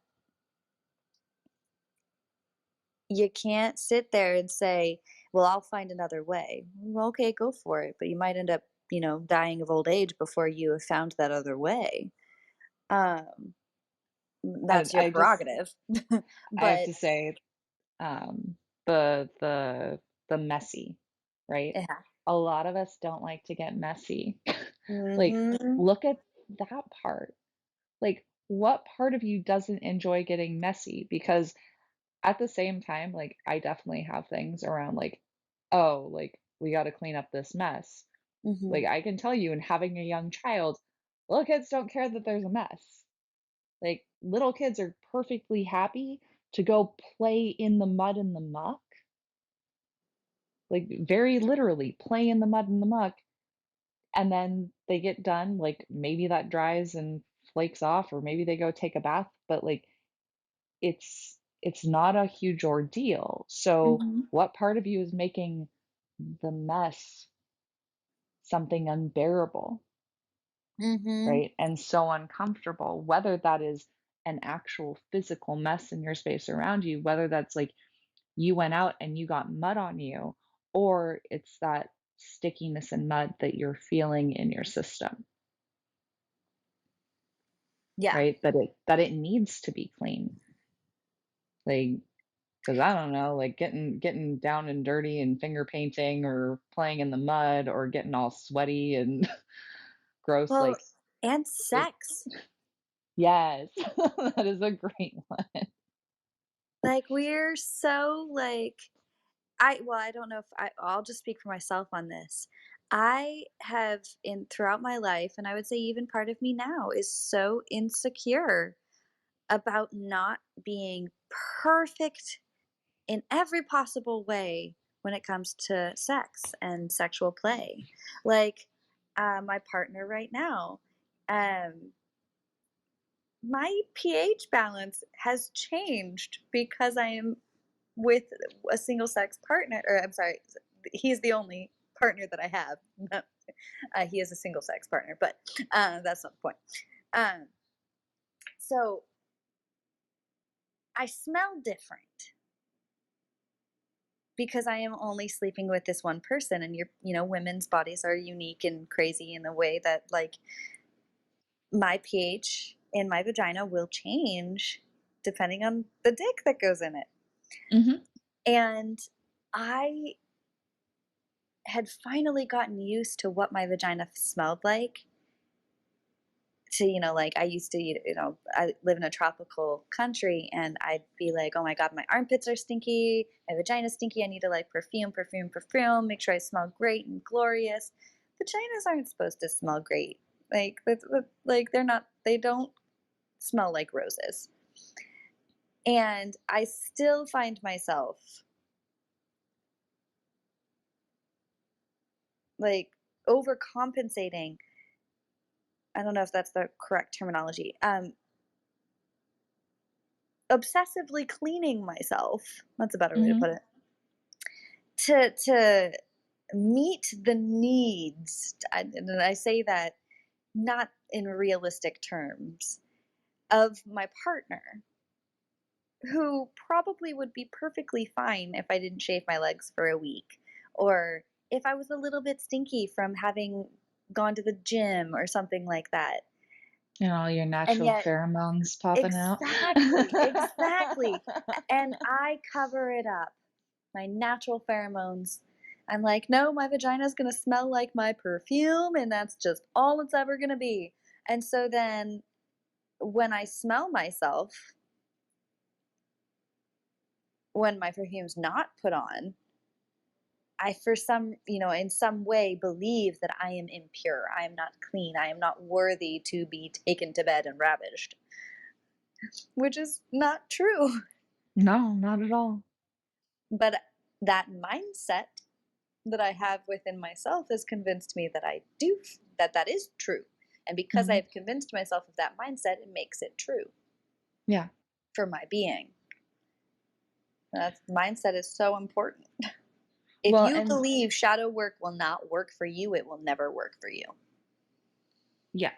You can't sit there and say, "Well, I'll find another way." Well, okay, go for it, but you might end up, dying of old age before you have found that other way. Um, And that's your prerogative. I have But to say um the messy, right? yeah. A lot of us don't like to get messy. Like Mhm. look at that part. Like what part of you doesn't enjoy getting messy? Because at the same time, like, I definitely have things around, like, "Oh, like, we gotta clean up this mess." Mhm. Like, I can tell you, in having a young child, little kids don't care that there's a mess. Like, little kids are perfectly happy to go play in the mud and the muck, like, very literally play in the mud and the muck, and then they get done, like, maybe that dries and flakes off, or maybe they go take a bath, but, like, it's not a huge ordeal. So, Mhm. what part of you is making the mess something unbearable, Mhm. right? And so uncomfortable, whether that is an actual physical mess in your space around you, whether that's like you went out and you got mud on you, or it's that stickiness and mud that you're feeling in your system, Yeah. right? That it needs to be clean. Like, because I don't know, like getting down and dirty and finger painting or playing in the mud or getting all sweaty and gross, Well, like and it sex. yes, that is a great one. Like, we're so, like I don't know if I'll just speak for myself on this. I have in throughout my life, and I would say even part of me now, is so insecure about not being perfect in every possible way when it comes to sex and sexual play. Like, my partner right now, um, my pH balance has changed because I am with a single sex partner, or I'm sorry, he's the only partner that I have. He is a single sex partner, but that's not the point. Um, so I smell different because I am only sleeping with this one person, and women's bodies are unique and crazy in the way that, like, my pH in my vagina will change depending on the dick that goes in it. Mhm, And I had finally gotten used to what my vagina smelled like. To, like, I used to, I live in a tropical country, and I'd be like, oh my God, my armpits are stinky, my vagina's stinky. I need to, like, perfume, perfume, perfume, make sure I smell great and glorious. Vaginas aren't supposed to smell great. Like, they don't smell like roses. And I still find myself, like, overcompensating. I don't know if that's the correct terminology. Obsessively cleaning myself. That's a better way to mhm, put it. To meet the needs, and I say that not in realistic terms, of my partner, who probably would be perfectly fine if I didn't shave my legs for a week, or if I was a little bit stinky from having gone to the gym or something like that. and all your And natural yet pheromones popping out. exactly, exactly, and I cover it up. My natural pheromones. I'm like, "No, my vagina's gonna smell like my perfume, and that's just all it's ever gonna be." And so then when I smell myself, when my perfume's not put on, I for some in some way believe that I am impure, I am not clean, I am not worthy to be taken to bed and ravished, which is not true. No, not at all. But that mindset that I have within myself has convinced me that that is true. And because I Mhm, have convinced myself of that mindset, it makes it true yeah. for my being. That mindset is so important. If Well, you and believe shadow work will not work for you, it will never work for you. yeah,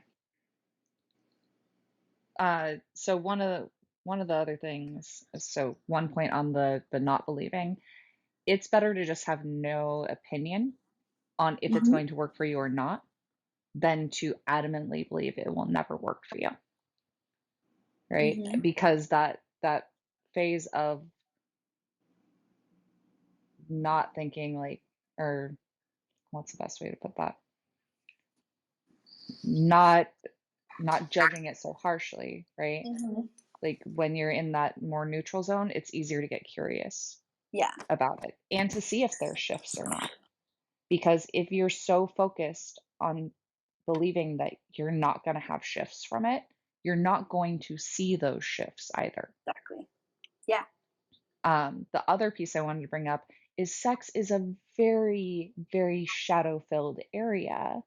so one of the other things, so one point on the not believing, it's better to just have no opinion on if it's Mhm. going to work for you or not, than to adamantly believe it will never work for you, right? Mhm. Because that phase of not thinking like, or what's the best way to put that? Not not judging it so harshly, right? Mhm. Like when you're in that more neutral zone, it's easier to get curious Yeah, about it and to see if there's shifts or not. Because if you're so focused on believing that you're not going to have shifts from it, you're not going to see those shifts either. exactly. Yeah. The other piece I wanted to bring up is sex is a very, very shadow filled area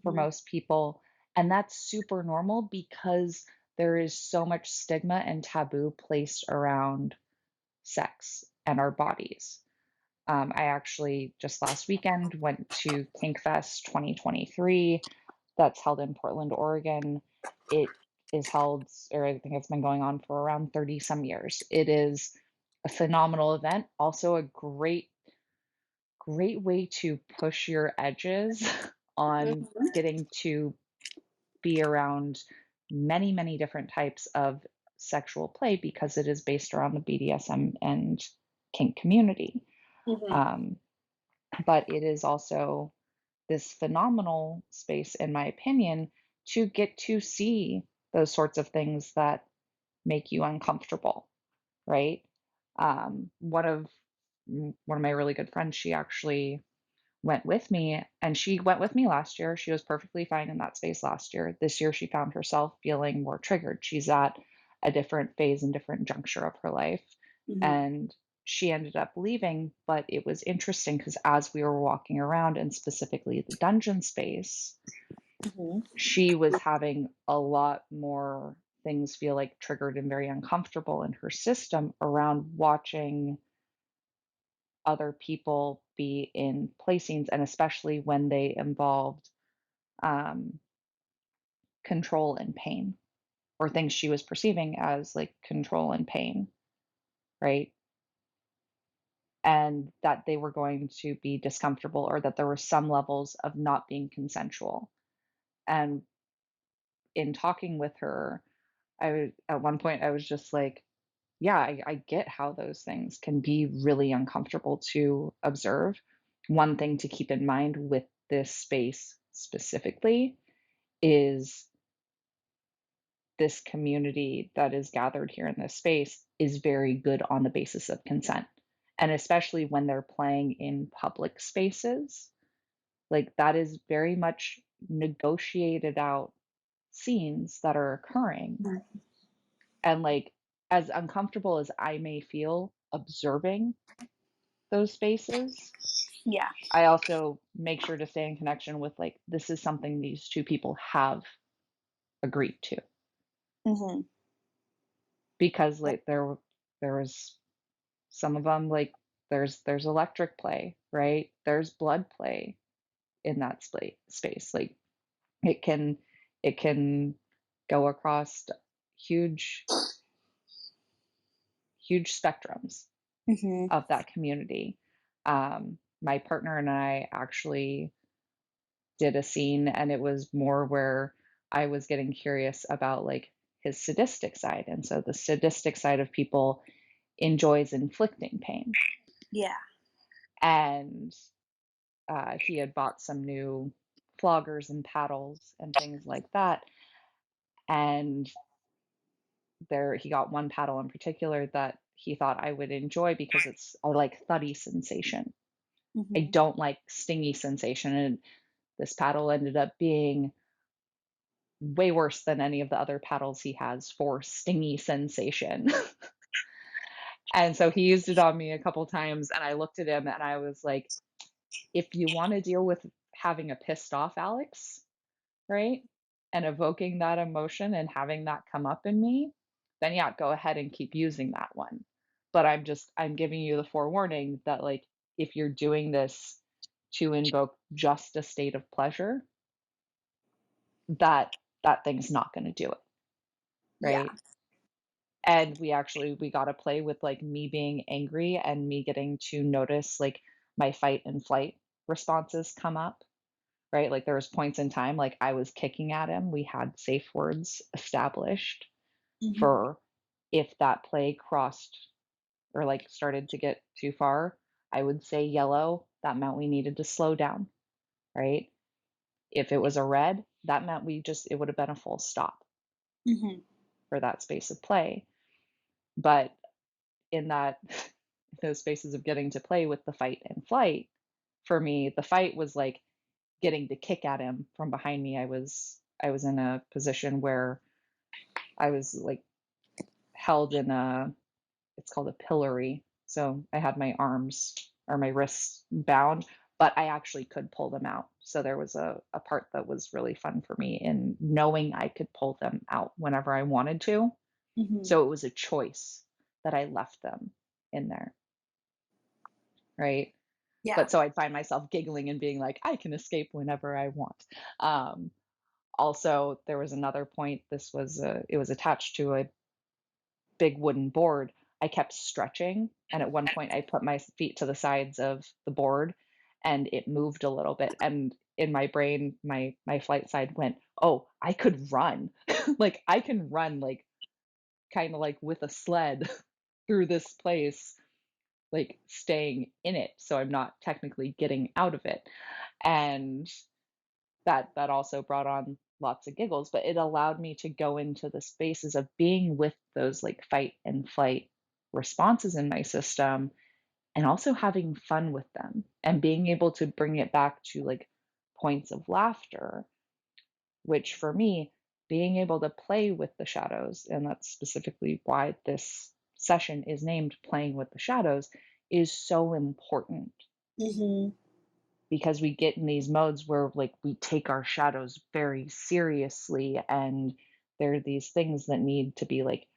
for Mhm. most people. And that's super normal because there is so much stigma and taboo placed around sex and our bodies. I actually just last weekend went to Kink Fest 2023 that's held in Portland, Oregon. It is held, or I think it's been going on for around 30 some years. It is a phenomenal event, also a great way to push your edges on Mhm. getting to be around many, many different types of sexual play because it is based around the BDSM and kink community. Mhm. Um, but it is also this phenomenal space, in my opinion, to get to see those sorts of things that make you uncomfortable, right? One of my really good friends, she actually went with me, and she went with me last year. She was perfectly fine in that space last year. This year, she found herself feeling more triggered. She's at a different phase and different juncture of her life. Mhm. And she ended up leaving, but it was interesting because as we were walking around, and specifically the dungeon space, Mhm. she was having a lot more things feel like triggered and very uncomfortable in her system around watching other people be in play scenes, and especially when they involved um, control and pain, or things she was perceiving as like control and pain, right? And that they were going to be discomfortable, or that there were some levels of not being consensual. And in talking with her, at one point I was just like, yeah, I get how those things can be really uncomfortable to observe. One thing to keep in mind with this space specifically is this community that is gathered here in this space is very good on the basis of consent. And especially when they're playing in public spaces, like that is very much negotiated out scenes that are occurring. Mhm. And like, as uncomfortable as I may feel observing those spaces, Yeah. I also make sure to stay in connection with like, this is something these two people have agreed to. Mhm. Because like there was some of them, like there's electric play, right? There's blood play in that space. Like it can it can go across huge huge spectrums Mhm. of that community. My partner and I actually did a scene, and it was more where I was getting curious about like his sadistic side. And so the sadistic side of people enjoys inflicting pain. Yeah. And he had bought some new floggers and paddles and things like that. And there, he got one paddle in particular that he thought I would enjoy because it's a like thuddy sensation. I Mhm. don't like stingy sensation. And this paddle ended up being way worse than any of the other paddles he has for stingy sensation. And so he used it on me a couple times, and I looked at him and I was like, if you want to deal with having a pissed off Alix, right? And evoking that emotion and having that come up in me, then yeah, go ahead and keep using that one. But I'm giving you the forewarning that like if you're doing this to invoke just a state of pleasure, that that thing's not going to do it, Yeah. right? And we got to play with like me being angry and me getting to notice like my fight and flight responses come up, right? Like there was points in time like I was kicking at him. We had safe words established Mhm. for if that play crossed or like started to get too far, I would say yellow. That meant we needed to slow down, right? If it was a red, that meant it would have been a full stop Mhm. for that space of play. But in that those spaces of getting to play with the fight and flight, for me, the fight was like getting to kick at him from behind me. I was in a position where I was like held in a it's called a pillory. So I had my arms or my wrists bound, but I actually could pull them out. So there was a part that was really fun for me in knowing I could pull them out whenever I wanted to. Mhm. So it was a choice that I left them in there, right? Yeah. But so I'd find myself giggling and being like, I can escape whenever I want. Um, Also, there was another point. It was attached to a big wooden board. I kept stretching, and at one point I put my feet to the sides of the board and it moved a little bit, and in my brain my flight side went, "Oh, I could run." Like I can run like kind of like with a sled through this place, like staying in it, so I'm not technically getting out of it. And that also brought on lots of giggles, but it allowed me to go into the spaces of being with those like fight and flight responses in my system and also having fun with them and being able to bring it back to like points of laughter, which for me, being able to play with the shadows, and that's specifically why this session is named Playing with the Shadows, is so important Mhm. because we get in these modes where like we take our shadows very seriously, and there are these things that need to be like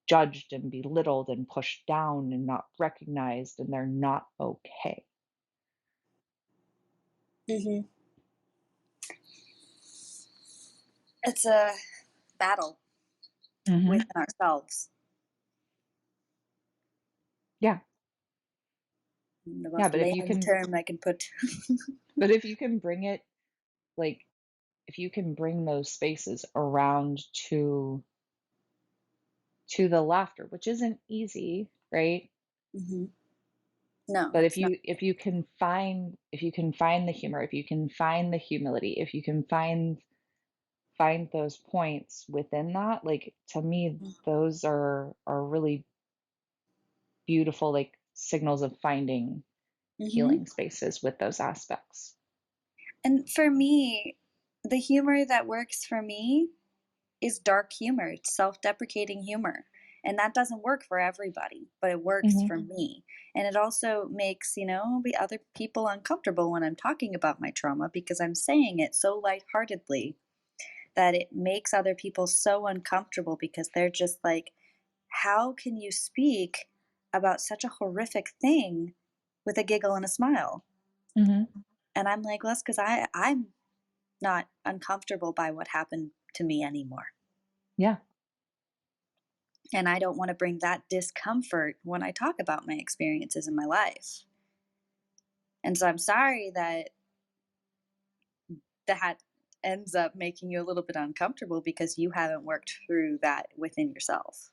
judged and belittled and pushed down and not recognized, and they're not okay. Mhm. It's a battle Hmm. within ourselves. Yeah. The Yeah, most but if you layman's can term I can put. but if you can bring it like if you can bring those spaces around to the laughter, which isn't easy, right? Mhm. No, But it's not. if you can find the humor, if you can find the humility, if you can find those points within that, like to me those are really beautiful like signals of finding Mhm. healing spaces with those aspects. And for me, the humor that works for me is dark humor. It's self-deprecating humor. And that doesn't work for everybody, but it works Mhm. for me. And it also makes, the other people uncomfortable when I'm talking about my trauma because I'm saying it so lightheartedly that it makes other people so uncomfortable because they're just like, how can you speak about such a horrific thing with a giggle and a smile? Mhm. And I'm like, well, that's because I'm not uncomfortable by what happened to me anymore. Yeah. And I don't want to bring that discomfort when I talk about my experiences in my life. And so I'm sorry that that ends up making you a little bit uncomfortable because you haven't worked through that within yourself.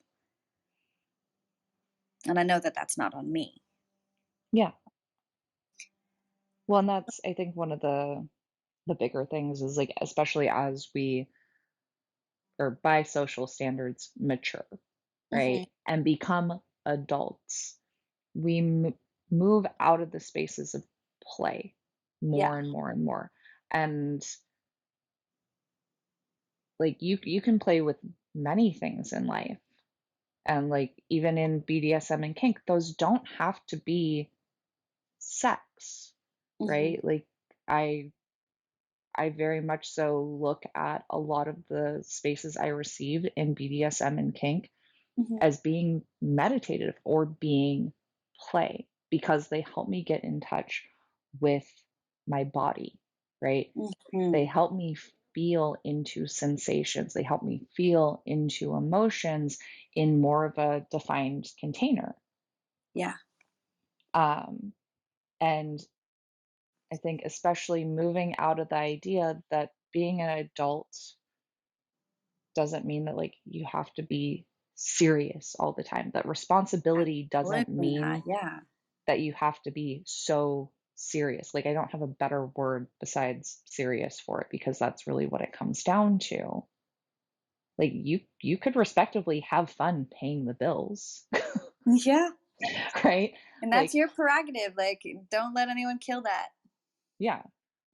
And I know that that's not on me. Yeah. Well, and that's I think one of the bigger things is like especially as we or by social standards mature, right? Mhm. And become adults. We move out of the spaces of play Yeah. more and more and more. And like you can play with many things in life. And like even in BDSM and kink, those don't have to be sex, Mhm. right? Like I I very much so look at a lot of the spaces I receive in BDSM and kink Mhm. as being meditative or being play because they help me get in touch with my body, right? They Mhm. help me feel into sensations. They help me feel into emotions in more of a defined container. Yeah. Um, and I think, especially moving out of the idea that being an adult doesn't mean that like you have to be serious all the time, that responsibility doesn't Absolutely not. mean Yeah. that you have to be so serious. Like, I don't have a better word besides serious for it because that's really what it comes down to. Like, you could respectively have fun paying the bills, Yeah. right? And that's Like, your prerogative. Like, don't let anyone kill that. yeah.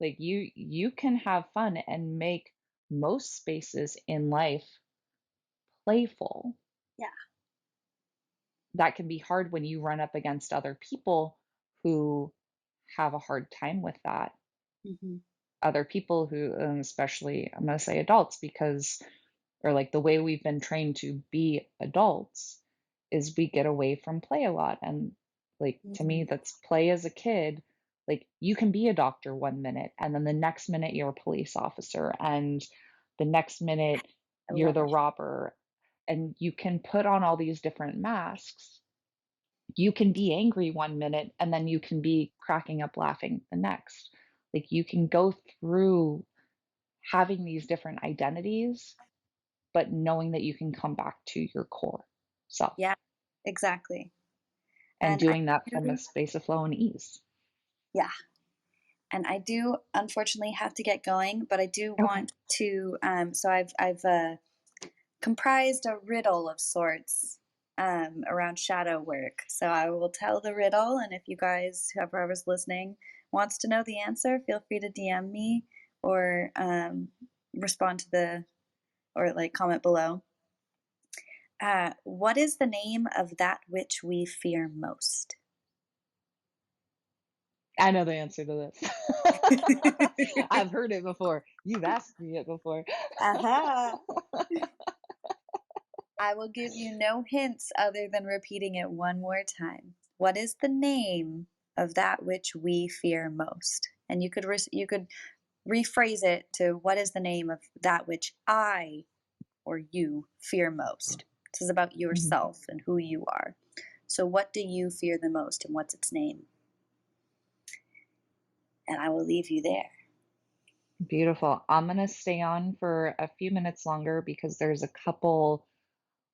Like, you can have fun and make most spaces in life playful. Yeah. That can be hard when you run up against other people who have a hard time with that. Hmm. Other people who, especially, I'm going to say adults, because, or like the way we've been trained to be adults is we get away from play a lot. And like, to me, Hmm. that's play as a kid. Like, you can be a doctor one minute, and then the next minute you're a police officer, and the next minute I you're love the it. robber. And you can put on all these different masks. You can be angry one minute and then you can be cracking up laughing the next. Like, you can go through having these different identities, but knowing that you can come back to your core self Yeah, exactly. and And I doing that from a do, space of flow and ease. yeah. And I do unfortunately have to get going, but I do Okay. want to. So I've comprised a riddle of sorts around shadow work. So I will tell the riddle, and if you guys, whoever's listening, wants to know the answer, feel free to DM me or respond to the or like comment below. What is the name of that which we fear most? I know the answer to this. I've heard it before. You've asked me it before. Aha! I will give you no hints other than repeating it one more time. What is the name of that which we fear most? And you could rephrase it to what is the name of that which I or you fear most? This is about Mhm. yourself and who you are. So what do you fear the most and what's its name? And I will leave you there. Beautiful. I'm going to stay on for a few minutes longer because there's a couple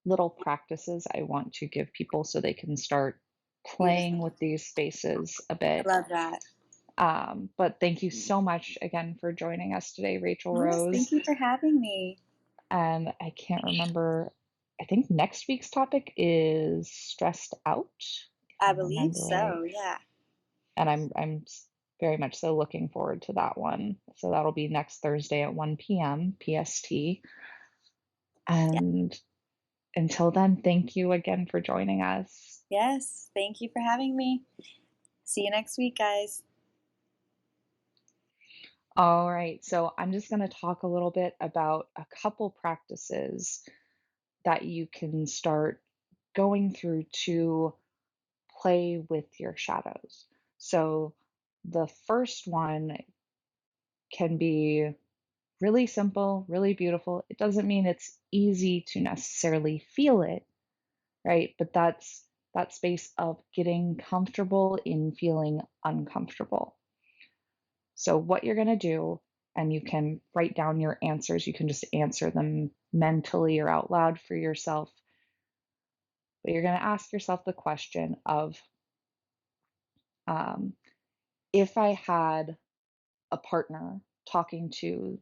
little practices I want to give people so they can start playing Beautiful. with these spaces a I bit. love that. But thank you so much again for joining us today, Rachel Yes, Rose. thank you for having me. And I can't remember, I think next week's topic is stressed out, if I I believe remember right. so, yeah. And very much so looking forward to that one. So that'll be next Thursday at 1 p.m. PST. Yeah. And until then, thank you again for joining us. Yes, thank you for having me. See you next week, guys. All right, so I'm just going to talk a little bit about a couple practices that you can start going through to play with your shadows. So the first one can be really simple, really beautiful. It doesn't mean it's easy to necessarily feel it, right? But that's that space of getting comfortable in feeling uncomfortable. So, what you're going to do, and you can write down your answers, you can just answer them mentally or out loud for yourself. But you're going to ask yourself the question of um, if I had a partner talking to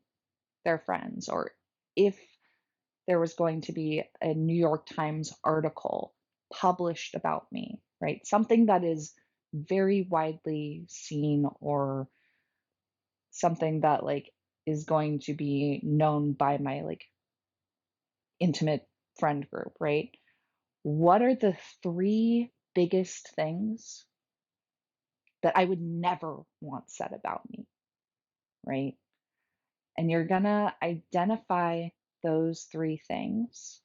their friends, or if there was going to be a New York Times article published about me, right? Something that is very widely seen, or something that like is going to be known by my like intimate friend group, right? What are the three biggest things that I would never want said about me, right? And you're gonna identify those three things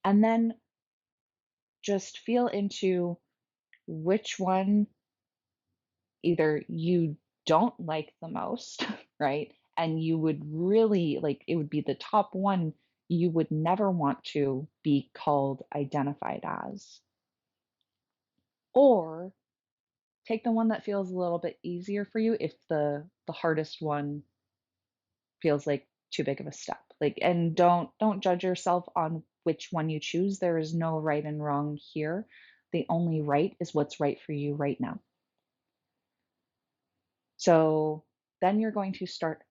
and then just feel into which one either you don't like the most, right? And you would really like it would be the top one you would never want to be called identified as. Or take the one that feels a little bit easier for you if the hardest one feels like too big of a step. Like, and don't judge yourself on which one you choose. There is no right and wrong here. The only right is what's right for you right now. So then you're going to start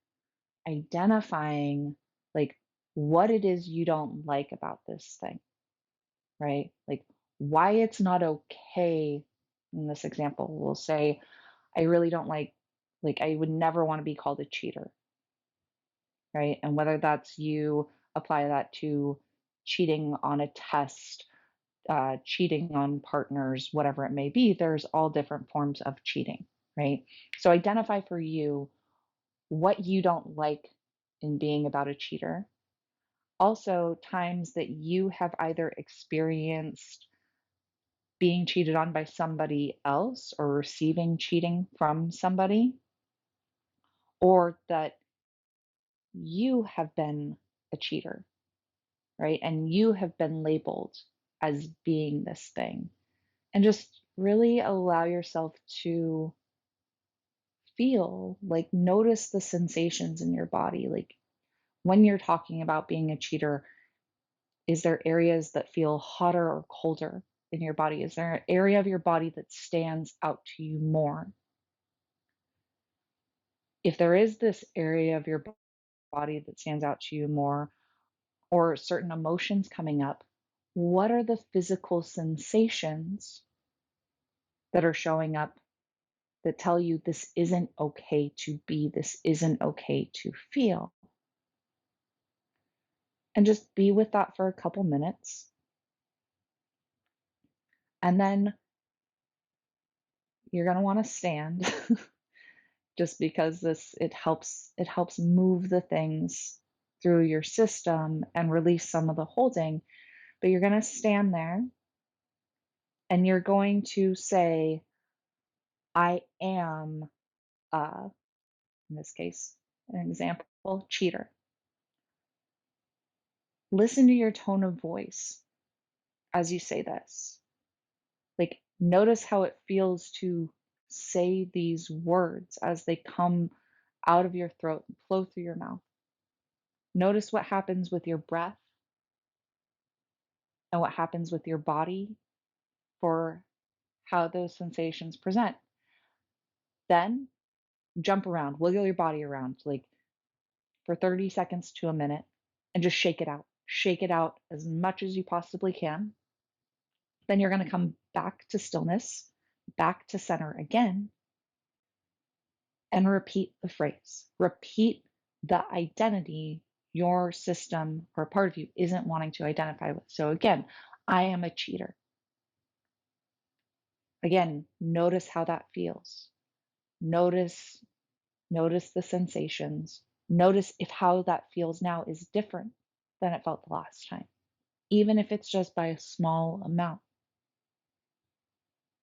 identifying like what it is you don't like about this thing, right? Like why it's not okay. In this example, we'll say, I really don't like, I would never want to be called a cheater, right? And whether that's you apply that to cheating on a test, cheating on partners, whatever it may be, there's all different forms of cheating, right? So identify for you what you don't like in being about a cheater. Also, times that you have either experienced being cheated on by somebody else or receiving cheating from somebody, or that you have been a cheater, right? And you have been labeled as being this thing. And just really allow yourself to feel, like, notice the sensations in your body. Like, when you're talking about being a cheater, is there areas that feel hotter or colder in your body? Is there an area of your body that stands out to you more? If there is this area of your body that stands out to you more, or certain emotions coming up, what are the physical sensations that are showing up that tell you this isn't okay to be, this isn't okay to feel? And just be with that for a couple minutes. And then you're going to want to stand just because this it helps move the things through your system and release some of the holding. But you're going to stand there and you're going to say, I am, in this case, an example, cheater. Listen to your tone of voice as you say this. Like, notice how it feels to say these words as they come out of your throat and flow through your mouth. Notice what happens with your breath and what happens with your body for how those sensations present. Then jump around, wiggle your body around like for 30 seconds to a minute and just shake it out. Shake it out as much as you possibly can. Then you're going to come back to stillness, back to center again, and repeat the phrase. Repeat the identity your system or part of you isn't wanting to identify with. So again, I am a cheater. Again, notice how that feels. Notice notice the sensations. Notice if how that feels now is different than it felt the last time, even if it's just by a small amount.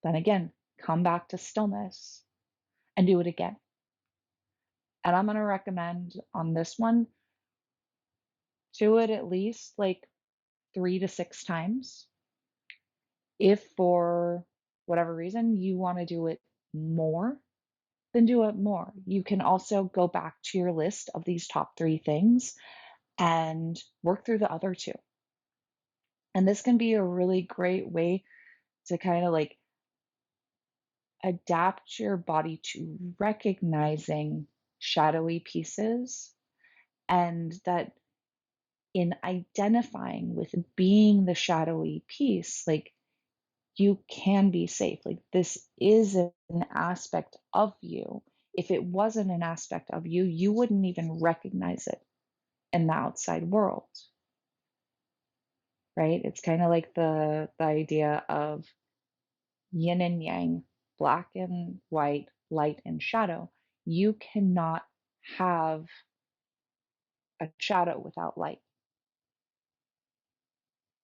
Then again, come back to stillness and do it again. And I'm going to recommend on this one, do it at least like 3 to 6 times. If for whatever reason you want to do it more, then do it more. You can also go back to your list of these top 3 things and work through the other 2. And this can be a really great way to kind of like adapt your body to recognizing shadowy pieces, and that in identifying with being the shadowy piece, like, you can be safe. Like, this is an aspect of you. If it wasn't an aspect of you, you wouldn't even recognize it in the outside world, right? It's kind of like the idea of yin and yang, black and white, light and shadow. You cannot have a shadow without light,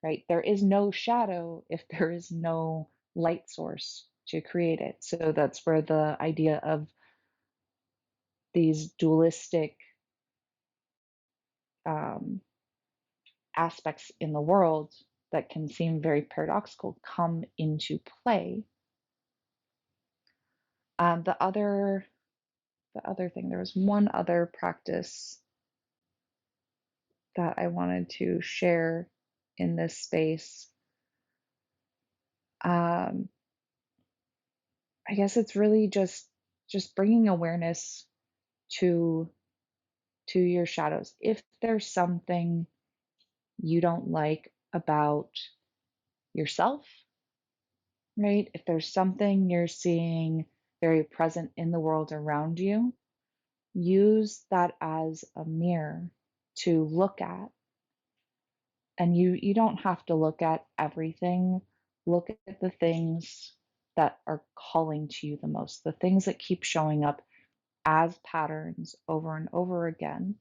right? There is no shadow if there is no light source to create it. So that's where the idea of these dualistic um, aspects in the world that can seem very paradoxical come into play. The other thing, there was one other practice that I wanted to share in this space. I guess it's really just just bringing awareness to your shadows. If there's something you don't like about yourself, right? If there's something you're seeing very present in the world around you, use that as a mirror to look at. And you don't have to look at everything. Look at the things that are calling to you the most, the things that keep showing up as patterns over and over again,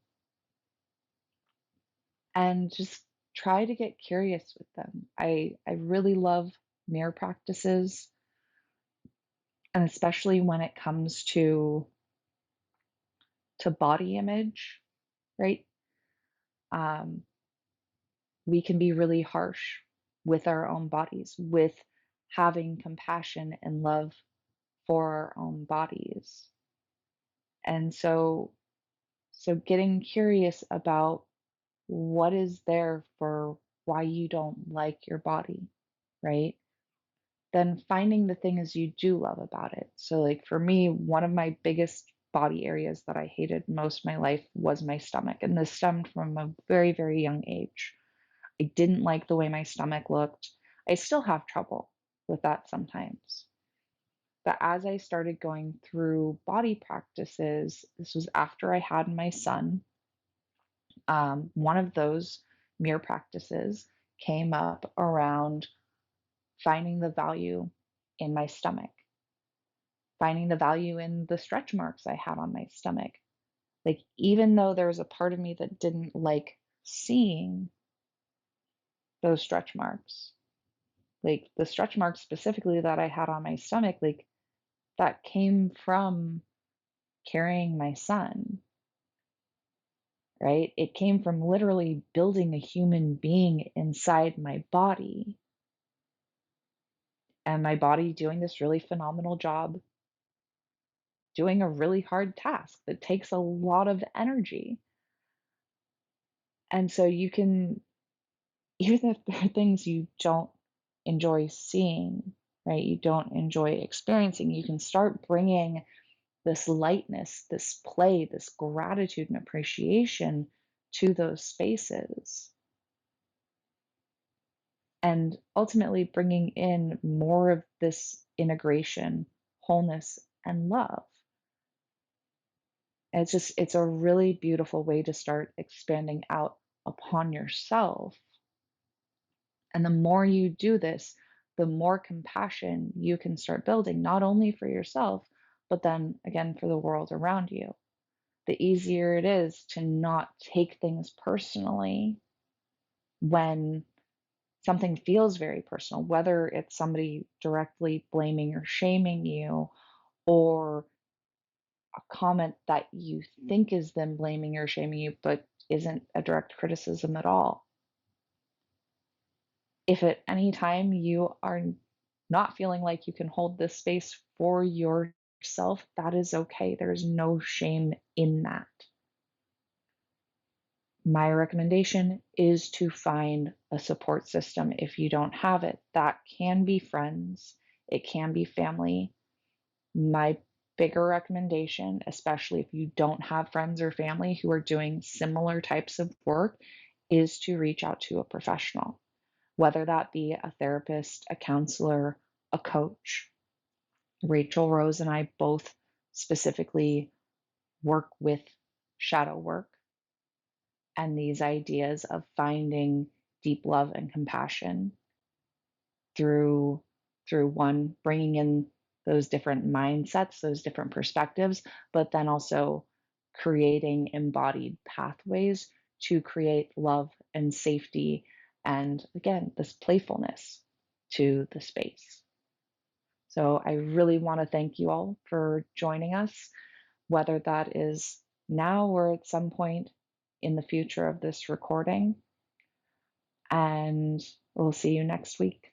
and just try to get curious with them. I really love mirror practices, and especially when it comes to body image, right? Um, we can be really harsh with our own bodies, with having compassion and love for our own bodies. And so getting curious about what is there for why you don't like your body, right? Then finding the things you do love about it. So, like for me, one of my biggest body areas that I hated most of my life was my stomach. And this stemmed from a very, very young age. I didn't like the way my stomach looked. I still have trouble with that sometimes. But as I started going through body practices, this was after I had my son. One of those mirror practices came up around finding the value in my stomach, finding the value in the stretch marks I had on my stomach. Like, even though there was a part of me that didn't like seeing those stretch marks, like the stretch marks specifically that I had on my stomach, like that came from carrying my son, right? It came from literally building a human being inside my body, and my body doing this really phenomenal job doing a really hard task that takes a lot of energy. And so you can, even if there are things you don't enjoy seeing, right? You don't enjoy experiencing, you can start bringing this lightness, this play, this gratitude and appreciation to those spaces. And ultimately bringing in more of this integration, wholeness, and love. And it's a really beautiful way to start expanding out upon yourself. And the more you do this, the more compassion you can start building, not only for yourself, but then again for the world around you. The easier it is to not take things personally when something feels very personal, whether it's somebody directly blaming or shaming you, or a comment that you think is them blaming or shaming you, but isn't a direct criticism at all. If at any time you are not feeling like you can hold this space for yourself, that is okay. There's no shame in that. My recommendation is to find a support system if you don't have it. That can be friends, it can be family. My bigger recommendation, especially if you don't have friends or family who are doing similar types of work, is to reach out to a professional, whether that be a therapist, a counselor, a coach. RachelRose and I both specifically work with shadow work and these ideas of finding deep love and compassion through one, bringing in those different mindsets, those different perspectives, but then also creating embodied pathways to create love and safety, and again, this playfulness to the space. So I really want to thank you all for joining us, whether that is now or at some point in the future of this recording. And we'll see you next week.